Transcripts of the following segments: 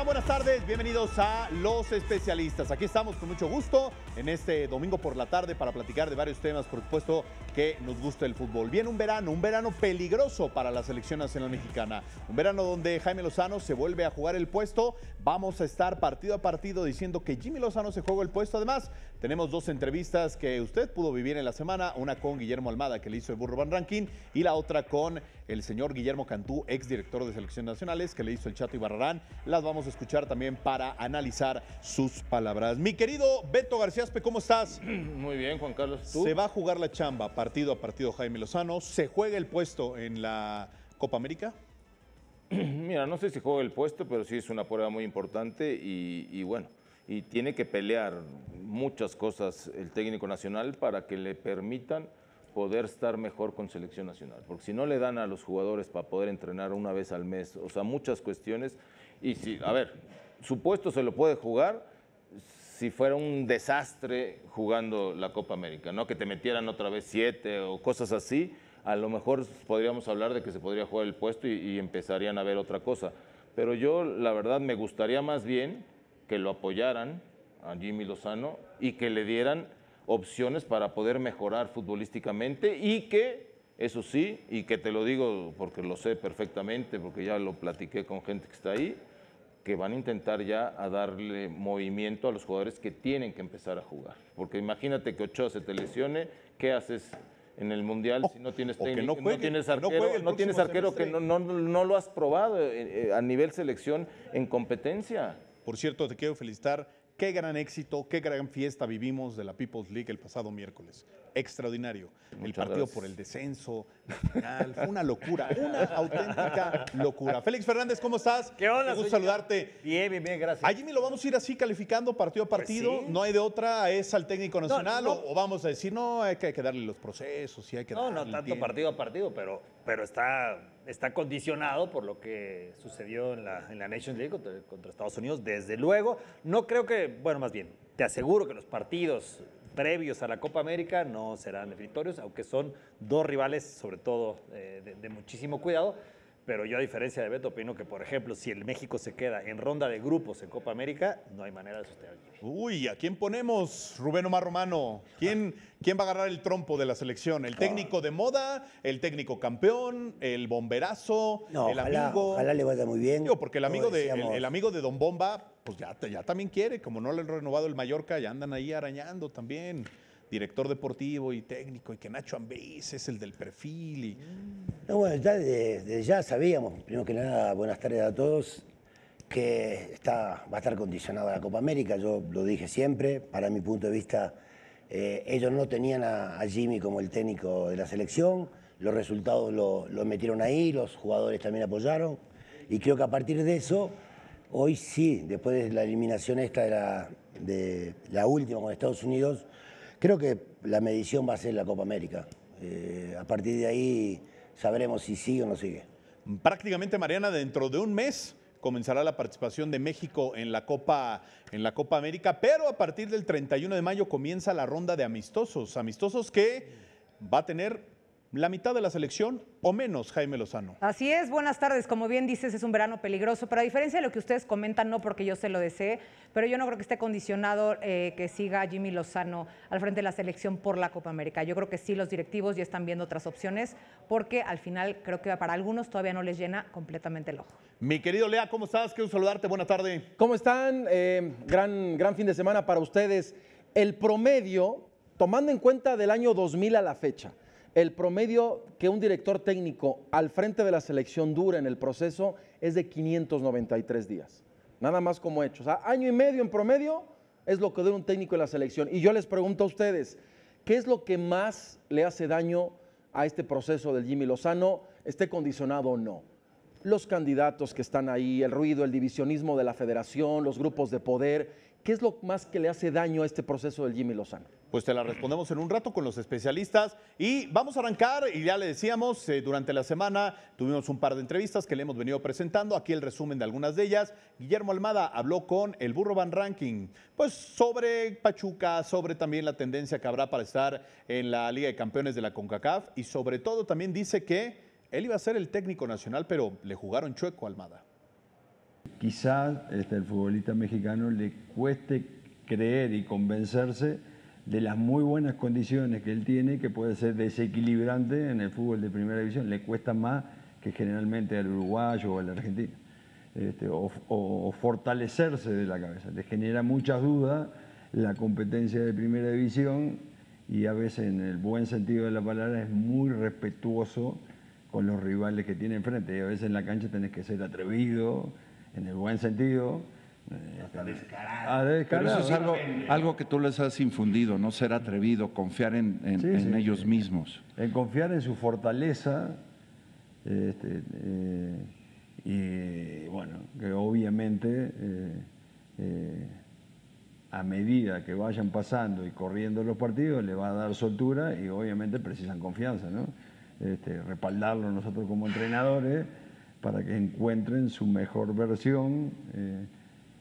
están? Buenas tardes, bienvenidos a Los Especialistas. Aquí estamos con mucho gusto en este domingo por la tarde para platicar de varios temas, por supuesto que nos gusta el fútbol. Viene un verano peligroso para la selección nacional mexicana. Un verano donde Jaime Lozano se vuelve a jugar el puesto. Vamos a estar partido a partido diciendo que Jimmy Lozano se juega el puesto. Además, tenemos dos entrevistas que usted pudo vivir en la semana. Una con Guillermo Almada, que le hizo el Burro Van Ranking, y la otra con el señor Guillermo Cantú, exdirector de selecciones nacionales, que le hizo el Chato Ibarrarán. Las vamos a escuchar también para analizar sus palabras. Mi querido Beto García Aspe, ¿cómo estás? Muy bien, Juan Carlos. ¿Tú? Se va a jugar la chamba partido a partido Jaime Lozano. ¿Se juega el puesto en la Copa América? Mira, no sé si juega el puesto, pero sí es una prueba muy importante y bueno, y tiene que pelear muchas cosas el técnico nacional para que le permitan poder estar mejor con selección nacional, porque si no le dan a los jugadores para poder entrenar una vez al mes, o sea, muchas cuestiones, y si, a ver, su puesto se lo puede jugar si fuera un desastre jugando la Copa América, ¿no? Que te metieran otra vez 7 o cosas así, a lo mejor podríamos hablar de que se podría jugar el puesto y empezarían a ver otra cosa, pero yo la verdad me gustaría más bien que lo apoyaran a Jimmy Lozano y que le dieran opciones para poder mejorar futbolísticamente y que, eso sí, y que te lo digo porque lo sé perfectamente, porque ya lo platiqué con gente que está ahí, que van a intentar ya a darle movimiento a los jugadores que tienen que empezar a jugar. Porque imagínate que Ochoa se te lesione, ¿qué haces en el Mundial si no tienes técnico, no tienes arquero que no lo has probado a nivel selección en competencia? Por cierto, te quiero felicitar. Qué gran éxito, qué gran fiesta vivimos de la People's League el pasado miércoles. Extraordinario. El partido por el descenso, la final, fue una locura, una auténtica locura. Félix Fernández, ¿cómo estás? ¿Qué onda? Me gusta saludarte. Bien, gracias. A Jimmy lo vamos a ir así calificando partido a partido, Pues sí. No hay de otra, es al técnico nacional, No. O vamos a decir, no, hay que darle los procesos, y hay que No darle tanto tiempo. partido a partido, pero está condicionado por lo que sucedió en la Nations League contra Estados Unidos, desde luego. No creo que, bueno, más bien, te aseguro que los partidos previos a la Copa América no serán definitorios, aunque son dos rivales, sobre todo, de muchísimo cuidado. Pero yo, a diferencia de Beto, opino que, por ejemplo, si el México se queda en ronda de grupos en Copa América, no hay manera de sostener. Uy, ¿a quién ponemos, Rubén Omar Romano? ¿Quién va a agarrar el trompo de la selección? ¿El técnico de moda? ¿El técnico campeón? ¿El bomberazo? No, ¿El ojalá, amigo? ojalá le vaya muy bien. Digo, porque el amigo, Decíamos, el amigo de Don Bomba, pues ya también quiere. Como no le han renovado el Mallorca, ya andan ahí arañando también. Director deportivo y técnico, y que Nacho Ambriz es el del perfil. Y... No, bueno, ya desde ya sabíamos, primero que nada, buenas tardes a todos, que va a estar condicionada la Copa América. Yo lo dije siempre, para mi punto de vista, ellos no tenían a Jimmy como el técnico de la selección, los resultados lo metieron ahí, los jugadores también apoyaron, y creo que a partir de eso, hoy sí, después de la eliminación esta de la última con Estados Unidos, creo que la medición va a ser la Copa América. A partir de ahí sabremos si sigue o no sigue. Prácticamente, Mariana, dentro de un mes comenzará la participación de México en la Copa América, pero a partir del 31 de mayo comienza la ronda de amistosos que va a tener la mitad de la selección o menos, Jaime Lozano. Así es, buenas tardes. Como bien dices, es un verano peligroso, pero a diferencia de lo que ustedes comentan, no porque yo se lo desee, pero yo no creo que esté condicionado que siga Jimmy Lozano al frente de la selección por la Copa América. Yo creo que sí, los directivos ya están viendo otras opciones, porque al final creo que para algunos todavía no les llena completamente el ojo. Mi querido Lea, ¿cómo estás? Quiero saludarte, buena tarde. ¿Cómo están? Gran fin de semana para ustedes. El promedio, tomando en cuenta del año 2000 a la fecha, el promedio que un director técnico al frente de la selección dura en el proceso es de 593 días. Nada más como hecho. O sea, año y medio en promedio es lo que dura un técnico en la selección. Y yo les pregunto a ustedes, ¿qué es lo que más le hace daño a este proceso del Jimmy Lozano, esté condicionado o no? Los candidatos que están ahí, el ruido, el divisionismo de la federación, los grupos de poder. ¿Qué es lo más que le hace daño a este proceso del Jimmy Lozano? Pues te la respondemos en un rato con los especialistas y vamos a arrancar, y ya le decíamos, durante la semana tuvimos un par de entrevistas que le hemos venido presentando, aquí el resumen de algunas de ellas. Guillermo Almada habló con el Burro Van Ranking, pues sobre Pachuca, sobre también la tendencia que habrá para estar en la Liga de Campeones de la CONCACAF, y sobre todo también dice que él iba a ser el técnico nacional, pero le jugaron chueco a Almada. quizás el futbolista mexicano le cueste creer y convencerse de las muy buenas condiciones que él tiene, que puede ser desequilibrante en el fútbol de primera división. Le cuesta más que generalmente al uruguayo o al argentino. O fortalecerse de la cabeza. Le genera muchas dudas la competencia de primera división y a veces, en el buen sentido de la palabra, es muy respetuoso con los rivales que tiene enfrente. Y a veces en la cancha tenés que ser atrevido, en el buen sentido. Hasta descarado. Pero eso es algo que tú les has infundido, ¿no? Ser atrevido, confiar en ellos mismos. En confiar en su fortaleza. Y bueno, que obviamente a medida que vayan pasando y corriendo los partidos le va a dar soltura y obviamente precisan confianza, ¿no? Respaldarlo nosotros como entrenadores para que encuentren su mejor versión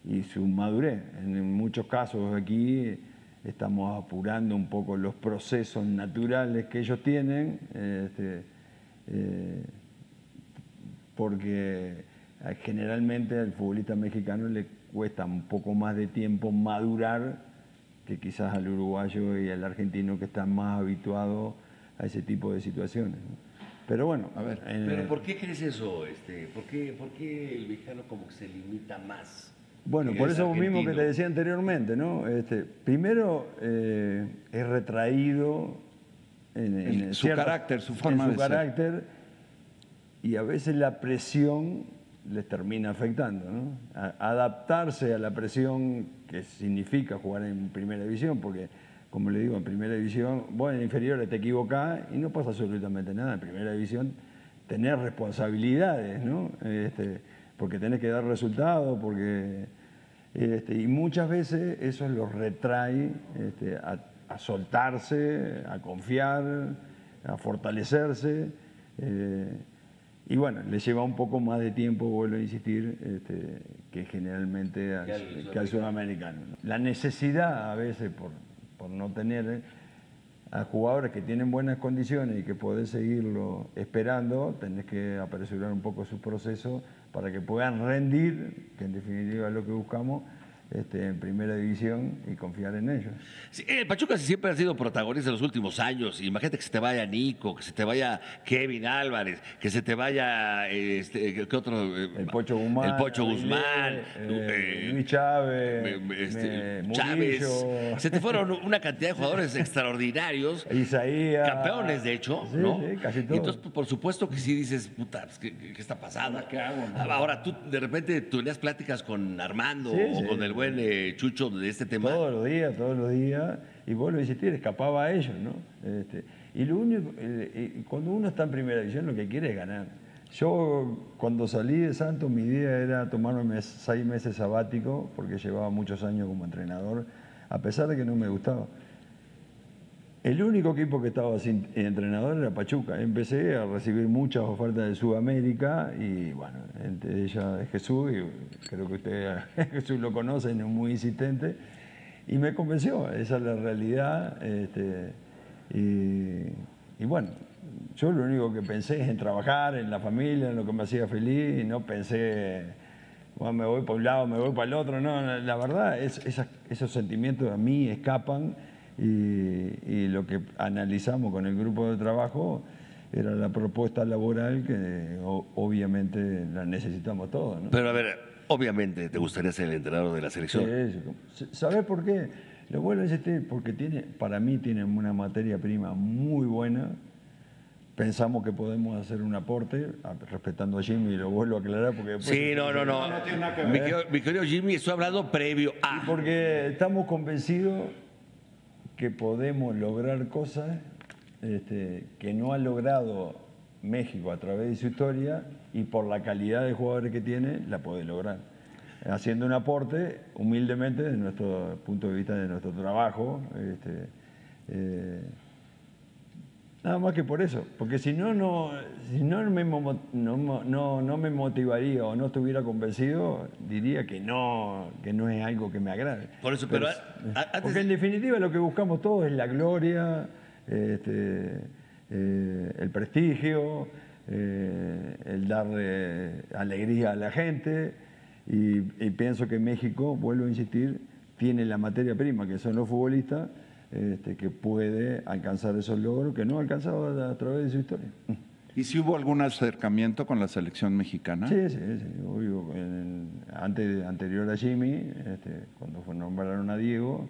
y su madurez. En muchos casos aquí estamos apurando un poco los procesos naturales que ellos tienen, porque generalmente al futbolista mexicano le cuesta un poco más de tiempo madurar que quizás al uruguayo y al argentino, que están más habituados a ese tipo de situaciones, ¿no? Pero bueno, a ver, ¿pero por qué crees eso? ¿Por qué el mexicano como que se limita más? Bueno, por eso mismo que te decía anteriormente, ¿no? Primero es retraído en su carácter, su forma de ser. Y a veces la presión les termina afectando, ¿no? Adaptarse a la presión que significa jugar en primera división, porque, como le digo, en primera división, vos en inferiores te equivocás y no pasa absolutamente nada. En primera división tenés responsabilidades, ¿no? Porque tenés que dar resultados, porque y muchas veces eso los retrae a soltarse, a confiar, a fortalecerse. Y bueno, le lleva un poco más de tiempo, vuelvo a insistir, que generalmente al sudamericano, ¿no? La necesidad a veces por no tener a jugadores que tienen buenas condiciones y que podés seguirlo esperando, tenés que apresurar un poco su proceso para que puedan rendir, que en definitiva es lo que buscamos, en primera división, y confiar en ellos. Sí, el Pachuca siempre ha sido protagonista en los últimos años. Imagínate que se te vaya Nico, que se te vaya Kevin Álvarez, que se te vaya ¿qué otro? El Pocho Guzmán. El Pocho Guzmán. Luis Chávez. Chávez. Se te fueron una cantidad de jugadores extraordinarios. Isaías. Campeones, de hecho, sí, ¿no? Sí, casi todos. Entonces, por supuesto que sí dices, puta, ¿qué está pasando? ¿Qué hago? Ahora, tú de repente tenías pláticas con Armando o con el buen Chucho de este tema. Todos los días, y vuelvo a insistir, escapaba a ellos, ¿no? Y lo único, cuando uno está en primera división, lo que quiere es ganar. Yo, cuando salí de Santos, mi idea era tomarme 6 meses sabático, porque llevaba muchos años como entrenador, a pesar de que no me gustaba. El único equipo que estaba sin entrenador era Pachuca. Empecé a recibir muchas ofertas de Sudamérica y, bueno, entre ellas Jesús, y creo que usted Jesús lo conocen, es muy insistente, y me convenció. Esa es la realidad. Y bueno, yo lo único que pensé es en trabajar, en la familia, en lo que me hacía feliz, y no pensé, bueno, me voy para un lado, me voy para el otro. No, la verdad, esos sentimientos a mí escapan. Y lo que analizamos con el grupo de trabajo era la propuesta laboral que obviamente la necesitamos todos, ¿no? Pero a ver, obviamente te gustaría ser el entrenador de la selección. Sí. ¿Sabés por qué? Lo vuelvo a insistir, porque para mí tienen una materia prima muy buena. Pensamos que podemos hacer un aporte, respetando a Jimmy, lo vuelvo a aclarar porque después... Sí, no. tiene nada que ver. Mi querido Jimmy, estoy hablando previo a... Porque estamos convencidos que podemos lograr cosas que no ha logrado México a través de su historia, y por la calidad de jugadores que tiene, la puede lograr. Haciendo un aporte, humildemente, desde nuestro punto de vista, de nuestro trabajo. Nada más que por eso, porque si no me motivaría o no estuviera convencido, diría que no es algo que me agrade. Por eso, porque en definitiva lo que buscamos todos es la gloria, el prestigio, el darle alegría a la gente, Y pienso que México, vuelvo a insistir, tiene la materia prima, que son los futbolistas, que puede alcanzar esos logros que no ha alcanzado a través de su historia. ¿Y si hubo algún acercamiento con la selección mexicana? Sí, obvio. Anterior a Jimmy, cuando nombraron a Diego,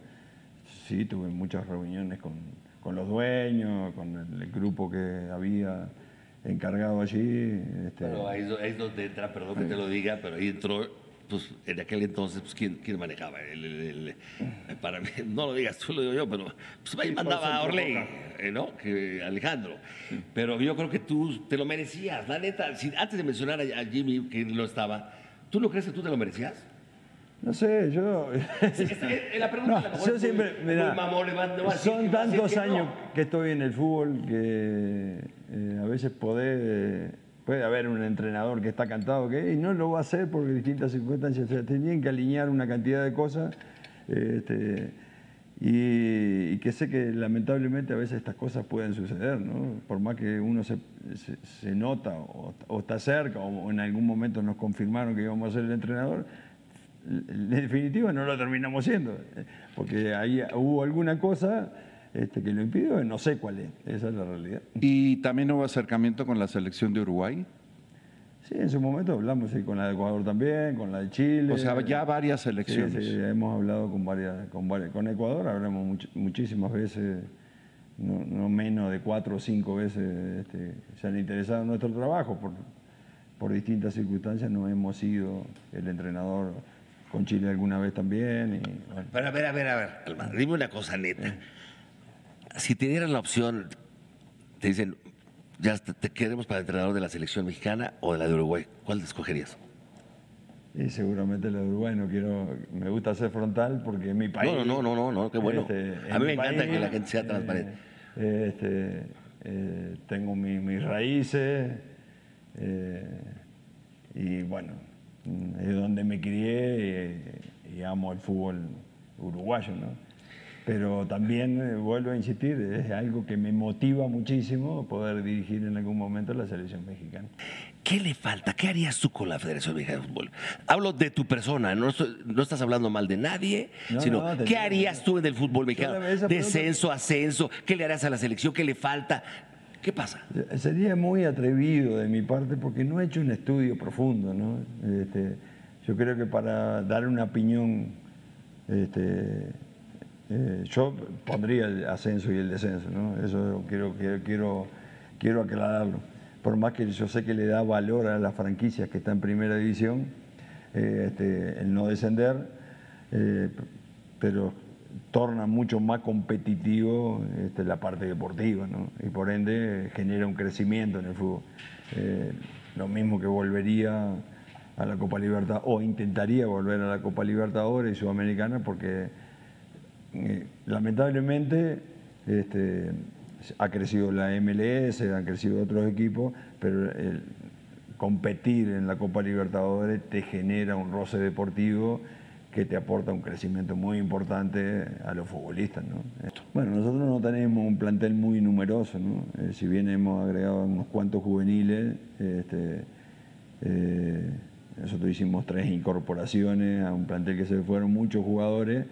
sí, tuve muchas reuniones con los dueños, con el grupo que había encargado allí. Pero ahí es donde entra, perdón que te lo diga, pero ahí entró, pues en aquel entonces, pues ¿quién manejaba? Para mí, no lo digas tú, lo digo yo, pero pues ahí mandaba a Orley, ¿no? Que Alejandro. Pero yo creo que tú te lo merecías, la neta. Antes de mencionar a Jimmy, que no estaba, ¿tú no crees que tú te lo merecías? No sé, yo... La pregunta no, yo siempre, mirá, son tantos años que estoy en el fútbol que a veces puede haber un entrenador que está cantado y no lo va a hacer por distintas circunstancias. O sea, tenían que alinear una cantidad de cosas y que sé que lamentablemente a veces estas cosas pueden suceder, ¿no? Por más que uno se nota o está cerca o en algún momento nos confirmaron que íbamos a ser el entrenador, en definitiva no lo terminamos siendo, porque ahí hubo alguna cosa que lo impidió, no sé cuál es, esa es la realidad. ¿Y también hubo acercamiento con la selección de Uruguay? Sí, en su momento hablamos con la de Ecuador también, con la de Chile. O sea, ya varias selecciones. Sí, hemos hablado con varias. Con Ecuador hablamos muchísimas veces, no menos de 4 o 5 veces se han interesado en nuestro trabajo. Por distintas circunstancias no hemos sido el entrenador. Con Chile alguna vez también. Bueno. Pero a ver, Alma, dime una cosa neta. Si te dieran la opción, te dicen, ya te queremos para entrenador de la selección mexicana o de la de Uruguay, ¿cuál te escogerías? Y seguramente la de Uruguay, me gusta ser frontal porque es mi país. No, qué bueno. A mí me encanta que la gente sea transparente. Tengo mis raíces y bueno, es donde me crié y amo el fútbol uruguayo, ¿no? Pero también, vuelvo a insistir, es algo que me motiva muchísimo poder dirigir en algún momento la selección mexicana. ¿Qué le falta? ¿Qué harías tú con la Federación Mexicana de Fútbol? Hablo de tu persona, no estás hablando mal de nadie, sino ¿qué harías tú en el fútbol mexicano? Descenso, ascenso, ¿qué le harás a la selección? ¿Qué le falta? ¿Qué pasa? Sería muy atrevido de mi parte porque no he hecho un estudio profundo, ¿no? Yo creo que para dar una opinión, yo pondría el ascenso y el descenso, ¿no? Eso quiero aclararlo. Por más que yo sé que le da valor a las franquicias que están en primera división, el no descender, pero torna mucho más competitivo la parte deportiva, ¿no? Y por ende genera un crecimiento en el fútbol. Lo mismo que volvería a la Copa Libertadores, o intentaría volver a la Copa Libertadores y Sudamericana, porque lamentablemente ha crecido la MLS, han crecido otros equipos, pero competir en la Copa Libertadores te genera un roce deportivo que te aporta un crecimiento muy importante a los futbolistas, ¿no? Bueno, nosotros no tenemos un plantel muy numeroso, ¿no? Si bien hemos agregado unos cuantos juveniles, nosotros hicimos 3 incorporaciones a un plantel que se fueron muchos jugadores,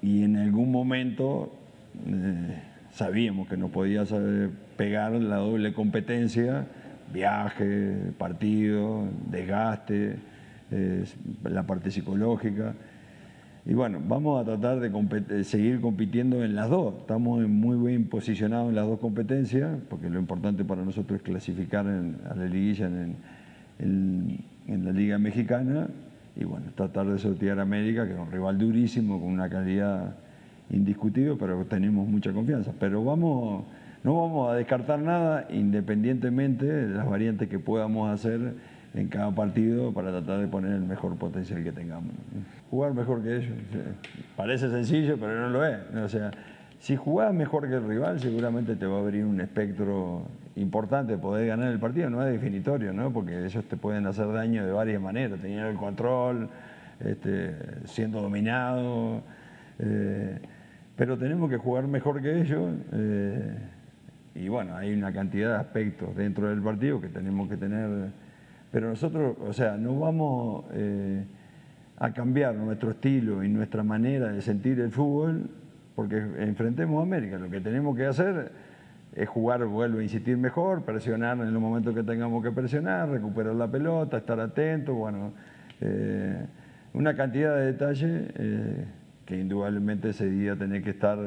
y en algún momento sabíamos que nos podía pegar la doble competencia, viaje, partido, desgaste, la parte psicológica. Y bueno, vamos a tratar de seguir compitiendo en las dos. Estamos muy bien posicionados en las dos competencias, porque lo importante para nosotros es clasificar a la liguilla en la Liga Mexicana y bueno, tratar de sortear a América, que es un rival durísimo, con una calidad indiscutible, pero tenemos mucha confianza. Pero no vamos a descartar nada, independientemente de las variantes que podamos hacer en cada partido para tratar de poner el mejor potencial que tengamos. Jugar mejor que ellos. Parece sencillo, pero no lo es. O sea, si jugás mejor que el rival, seguramente te va a abrir un espectro importante de poder ganar el partido. No es definitorio, ¿no? Porque ellos te pueden hacer daño de varias maneras, teniendo el control, siendo dominado. Pero tenemos que jugar mejor que ellos. Y bueno, hay una cantidad de aspectos dentro del partido que tenemos que tener Pero nosotros, o sea, no vamos a cambiar nuestro estilo y nuestra manera de sentir el fútbol porque enfrentemos a América. Lo que tenemos que hacer es jugar, vuelvo a insistir, mejor, presionar en los momentos que tengamos que presionar, recuperar la pelota, estar atentos, bueno, una cantidad de detalles que indudablemente ese día tenés que estar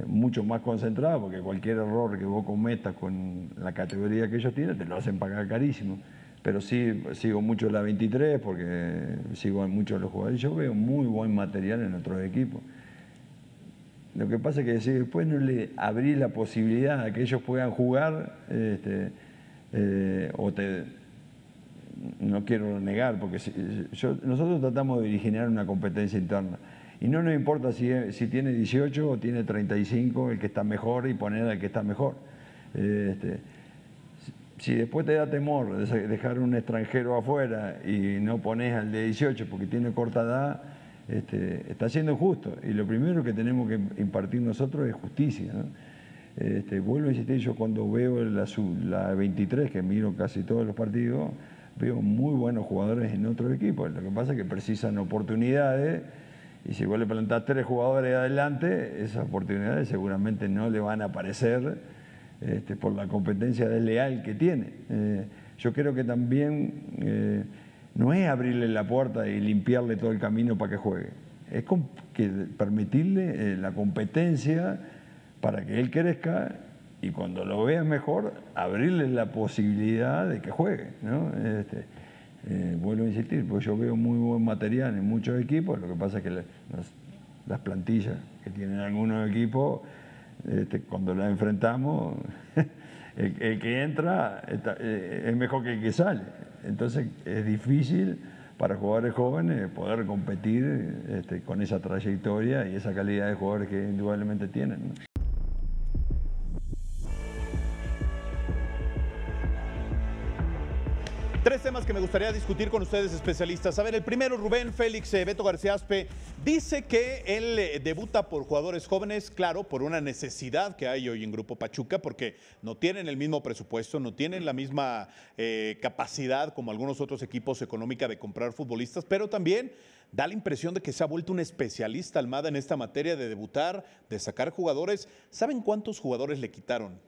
mucho más concentrado, porque cualquier error que vos cometas con la categoría que ellos tienen te lo hacen pagar carísimo. Pero sí, sigo mucho la 23 porque sigo mucho a los jugadores. Yo veo muy buen material en otros equipos. Lo que pasa es que si después no le abrís la posibilidad a que ellos puedan jugar, no quiero negar, porque nosotros tratamos de originar una competencia interna. Y no nos importa si tiene 18 o tiene 35, el que está mejor, y poner al que está mejor. Si después te da temor dejar un extranjero afuera y no pones al de 18 porque tiene corta edad, está siendo injusto. Y lo primero que tenemos que impartir nosotros es justicia, ¿no? Vuelvo a insistir, yo cuando veo la 23, que miro casi todos los partidos, veo muy buenos jugadores en otros equipos. Lo que pasa es que precisan oportunidades, y si vos le plantás 3 jugadores adelante, esas oportunidades seguramente no le van a aparecer por la competencia desleal que tiene. Yo creo que también no es abrirle la puerta y limpiarle todo el camino para que juegue, es permitirle la competencia para que él crezca, y cuando lo vea mejor, abrirle la posibilidad de que juegue, ¿no? Vuelvo a insistir, pues yo veo muy buen material en muchos equipos. Lo que pasa es que las plantillas que tienen algunos equipos, cuando las enfrentamos, el que entra es mejor que el que sale. Entonces es difícil para jugadores jóvenes poder competir con esa trayectoria y esa calidad de jugadores que indudablemente tienen, ¿no? Tres temas que me gustaría discutir con ustedes, especialistas. A ver, el primero, Rubén Félix Beto García Aspe dice que él debuta por jugadores jóvenes, claro, por una necesidad que hay hoy en Grupo Pachuca, porque no tienen el mismo presupuesto, no tienen la misma capacidad como algunos otros equipos económica de comprar futbolistas, pero también da la impresión de que se ha vuelto un especialista Almada en esta materia de debutar, de sacar jugadores. ¿Saben cuántos jugadores le quitaron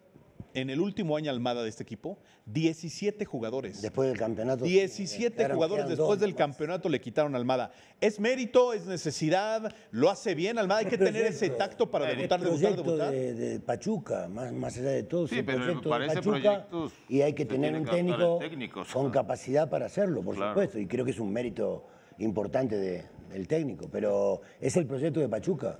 en el último año Almada de este equipo? 17 jugadores. Después del campeonato. 17 jugadores después del campeonato le quitaron a Almada. ¿Es mérito? ¿Es necesidad? ¿Lo hace bien Almada? ¿Hay que tener ese tacto para debutar? De Pachuca, más allá de todo. Sí, pero proyecto para de ese Pachuca, proyecto y hay que tener un técnico con ¿no? capacidad para hacerlo, por Claro. supuesto. Y creo que es un mérito importante del técnico. Pero es el proyecto de Pachuca.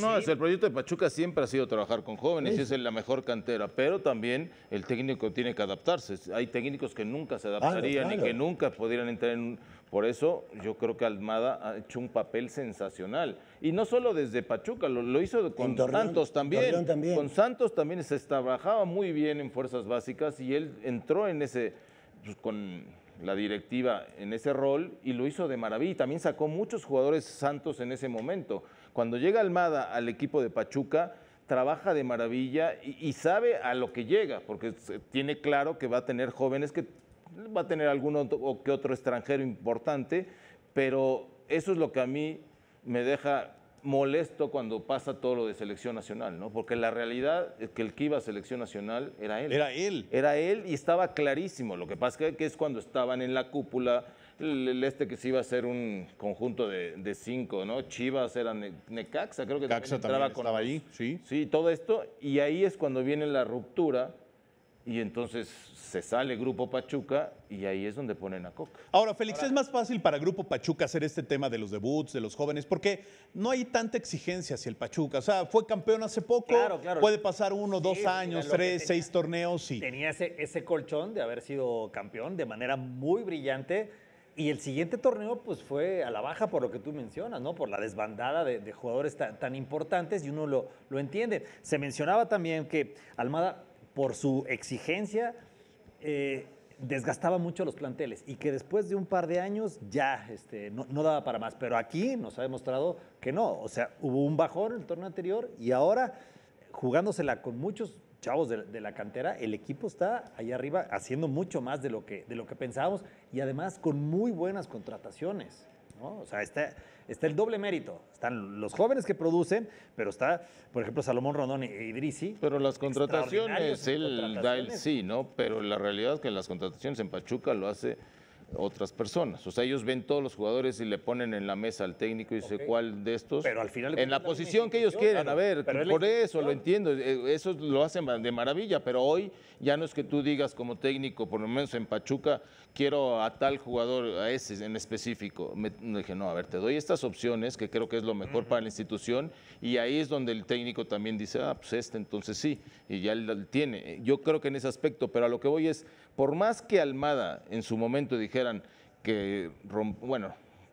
No, el proyecto de Pachuca siempre ha sido trabajar con jóvenes, es la mejor cantera, pero también el técnico tiene que adaptarse. Hay técnicos que nunca se adaptarían y que nunca podrían entrar en... Por eso yo creo que Almada ha hecho un papel sensacional. Y no solo desde Pachuca, lo hizo con Santos también. Con Santos también se trabajaba muy bien en fuerzas básicas y él entró en ese... Pues, con la directiva en ese rol y lo hizo de maravilla. También sacó muchos jugadores Santos en ese momento. Cuando llega Almada al equipo de Pachuca, trabaja de maravilla y sabe a lo que llega, porque tiene claro que va a tener jóvenes, que va a tener alguno o que otro extranjero importante, pero eso es lo que a mí me deja molesto cuando pasa todo lo de selección nacional, ¿no? Porque la realidad es que el que iba a selección nacional era él. Era él y estaba clarísimo. Lo que pasa es que es cuando estaban en la cúpula, que se iba a ser un conjunto de 5, ¿no? Chivas era Necaxa, creo que Necaxa también estaba ahí, sí. Sí, todo esto, y ahí es cuando viene la ruptura. Y entonces se sale Grupo Pachuca y ahí es donde ponen a Coca. Ahora, Félix, es más fácil para Grupo Pachuca hacer este tema de los debuts, de los jóvenes, porque no hay tanta exigencia hacia el Pachuca. O sea, fue campeón hace poco, Claro. puede pasar 1, 2 años, Lo que 3, 6 torneos. Sí. Tenía ese colchón de haber sido campeón de manera muy brillante. Y el siguiente torneo pues fue a la baja por lo que tú mencionas, ¿no? Por la desbandada de jugadores tan importantes, y uno lo entiende. Se mencionaba también que Almada, por su exigencia, desgastaba mucho los planteles y que después de un par de años ya no daba para más. Pero aquí nos ha demostrado que no. O sea, hubo un bajón en el torneo anterior y ahora, jugándosela con muchos chavos de la cantera, el equipo está allá arriba haciendo mucho más de lo que pensábamos y además con muy buenas contrataciones, ¿no? O sea, está el doble mérito. Están los jóvenes que producen, pero está, por ejemplo, Salomón Rondón e Idrissi. Pero las contrataciones, extraordinarios en él da el contrataciones. sí, ¿no? Pero la realidad es que las contrataciones en Pachuca lo hace otras personas. O sea, ellos ven todos los jugadores y le ponen en la mesa al técnico y dice cuál de estos. Pero al final de en la cuentas, posición que ellos institución, quieren. claro, A ver, pero es la por eso institución. lo entiendo. Eso lo hacen de maravilla. Pero hoy ya no es que tú digas como técnico, por lo menos en Pachuca, quiero a tal jugador, a ese en específico. Me dije, no, a ver, te doy estas opciones que creo que es lo mejor para la institución. Y ahí es donde el técnico también dice, pues entonces sí. Y ya él tiene. Yo creo que en ese aspecto, pero a lo que voy es, por más que Almada en su momento dijeran que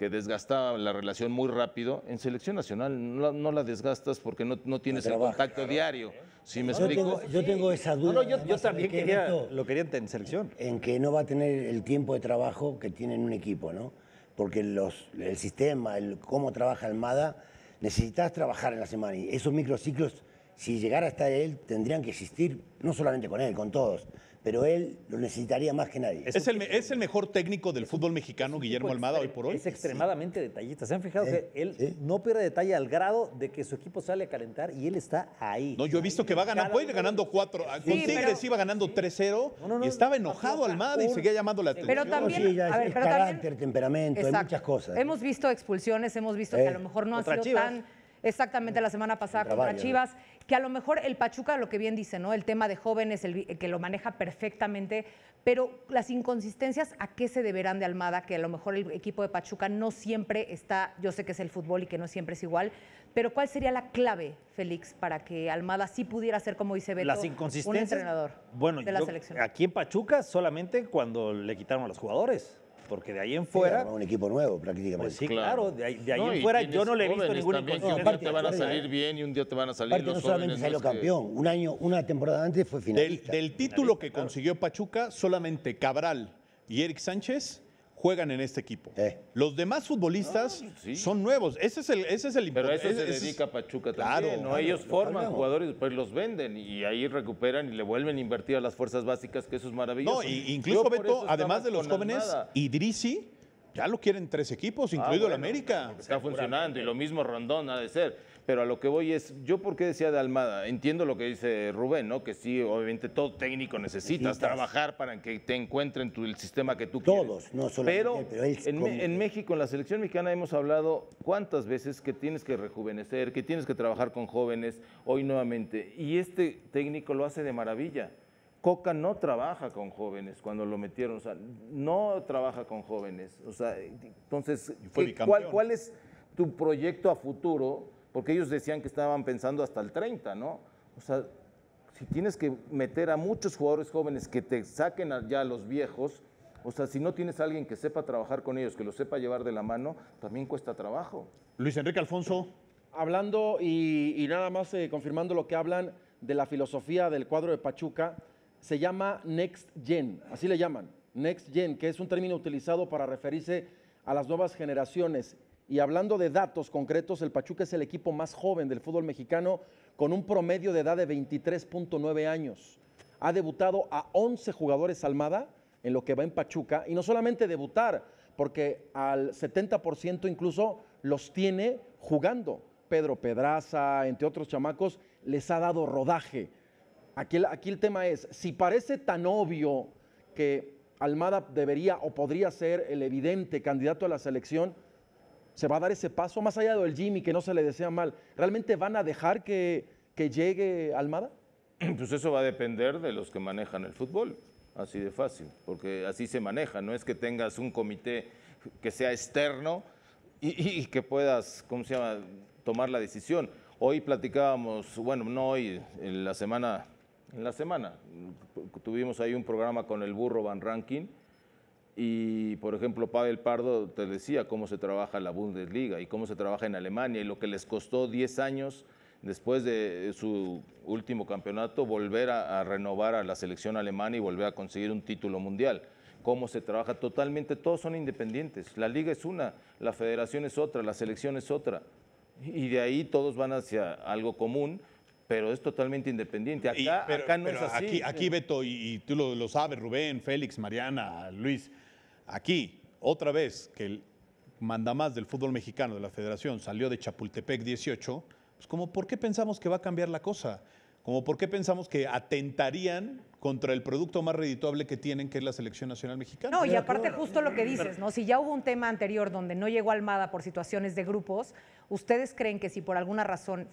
desgastaba la relación muy rápido, en selección nacional no la desgastas porque no tienes el trabaja, contacto diario. ¿Sí me Yo explico? tengo esa duda. No, yo además, también ¿sabes qué, Beto? lo quería en selección. En que no va a tener el tiempo de trabajo que tiene en un equipo, ¿no? Porque el sistema, cómo trabaja Almada, necesitas trabajar en la semana. Y esos microciclos, si llegara a estar él, tendrían que existir, no solamente con él, con todos. Pero él lo necesitaría más que nadie. Es el mejor técnico del fútbol mexicano, Guillermo Almada, hoy por hoy. Es extremadamente detallista. ¿Se han fijado Sí, que él sí. no pierde detalle al grado de que su equipo sale a calentar y él está ahí? No, yo he visto que va ganando, puede ir ganando 4. Con Tigres pero- iba ganando 3-0 No, y estaba enojado Almada y seguía llamando la atención. Pero también, Sí, ya a ver, es pero carácter, también, temperamento, hay exacto. muchas cosas. Hemos visto expulsiones, hemos visto que a lo mejor no han Contra sido Chivas. tan exactamente la semana pasada Contra contra varios, Chivas, que a lo mejor el Pachuca, lo que bien dice, ¿no? El tema de jóvenes, que lo maneja perfectamente, pero las inconsistencias, ¿a qué se deberán de Almada? Que a lo mejor el equipo de Pachuca no siempre está, yo sé que es el fútbol y que no siempre es igual, pero ¿cuál sería la clave, Félix, para que Almada sí pudiera ser, como dice Beto, Las un inconsistencias. entrenador Bueno, de la selección? aquí en Pachuca solamente cuando le quitaron a los jugadores. Porque de ahí en Fuera. fuera. Un equipo nuevo, prácticamente. Pues sí, Claro. claro. De ahí No, en y fuera tienes yo no le he visto jóvenes ninguna también que inconsistencia. un día te van a salir bien y un día te van a salir Aparte, los no solamente jóvenes, salió no es que- campeón, una temporada antes fue finalista. Del título que consiguió Pachuca, solamente Cabral y Eric Sánchez juegan en este equipo. Los demás futbolistas sí. son nuevos. Ese es el Pero a eso ese se es- dedica Pachuca Claro, también, ¿no? claro, Ellos lo forman hablamos. jugadores y después los venden y ahí recuperan y le vuelven a invertir a las fuerzas básicas, que eso es maravilloso. No, incluso Yo por Beto, eso además estaba de los con jóvenes, Almada. Idrissi ya lo quieren 3 equipos, incluido el Bueno, América. Está funcionando y lo mismo Rondón ha de ser. Pero a lo que voy es, yo por qué decía de Almada, entiendo lo que dice Rubén, ¿no? Que sí, obviamente todo técnico necesitas trabajar para que te encuentren el sistema que tú Todos, quieres. no solamente Pero, él, pero él en México, en la selección mexicana hemos hablado cuántas veces que tienes que rejuvenecer, que tienes que trabajar con jóvenes, hoy nuevamente. Y este técnico lo hace de maravilla. Coca no trabaja con jóvenes cuando lo metieron, o sea, no trabaja con jóvenes. O sea, entonces, fue bicampeón. ¿cuál es tu proyecto a futuro? Porque ellos decían que estaban pensando hasta el 30, ¿no? O sea, si tienes que meter a muchos jugadores jóvenes que te saquen ya a los viejos, o sea, si no tienes a alguien que sepa trabajar con ellos, que los sepa llevar de la mano, también cuesta trabajo. Luis Enrique Alfonso. Hablando y nada más confirmando lo que hablan de la filosofía del cuadro de Pachuca, se llama Next Gen, así le llaman, Next Gen, que es un término utilizado para referirse a las nuevas generaciones. Y hablando de datos concretos, el Pachuca es el equipo más joven del fútbol mexicano con un promedio de edad de 23.9 años. Ha debutado a 11 jugadores Almada en lo que va en Pachuca, y no solamente debutar, porque al 70% incluso los tiene jugando. Pedro Pedraza, entre otros chamacos, les ha dado rodaje. Aquí el tema es, si parece tan obvio que Almada debería o podría ser el evidente candidato a la selección, ¿se va a dar ese paso? Más allá del Jimmy, que no se le desea mal, ¿realmente van a dejar que llegue Almada? Pues eso va a depender de los que manejan el fútbol, así de fácil, porque así se maneja, no es que tengas un comité que sea externo y que puedas, ¿cómo se llama?, tomar la decisión. Hoy platicábamos, bueno, no hoy, en la semana tuvimos ahí un programa con el Burro Van Rankin y, por ejemplo, Pavel Pardo te decía cómo se trabaja la Bundesliga y cómo se trabaja en Alemania y lo que les costó 10 años después de su último campeonato volver a renovar a la selección alemana y volver a conseguir un título mundial. Cómo se trabaja totalmente, todos son independientes. La liga es una, la federación es otra, la selección es otra. Y de ahí todos van hacia algo común, pero es totalmente independiente. Acá no es así. Aquí Beto, y tú lo sabes, Rubén, Félix, Mariana, Luis, aquí, otra vez que el mandamás del fútbol mexicano de la Federación salió de Chapultepec 18, pues como ¿por qué pensamos que va a cambiar la cosa? Como ¿por qué pensamos que atentarían contra el producto más redituable que tienen, que es la Selección Nacional Mexicana? No, y aparte justo lo que dices, ¿no? Si ya hubo un tema anterior donde no llegó Almada por situaciones de grupos, ¿ustedes creen que si por alguna razón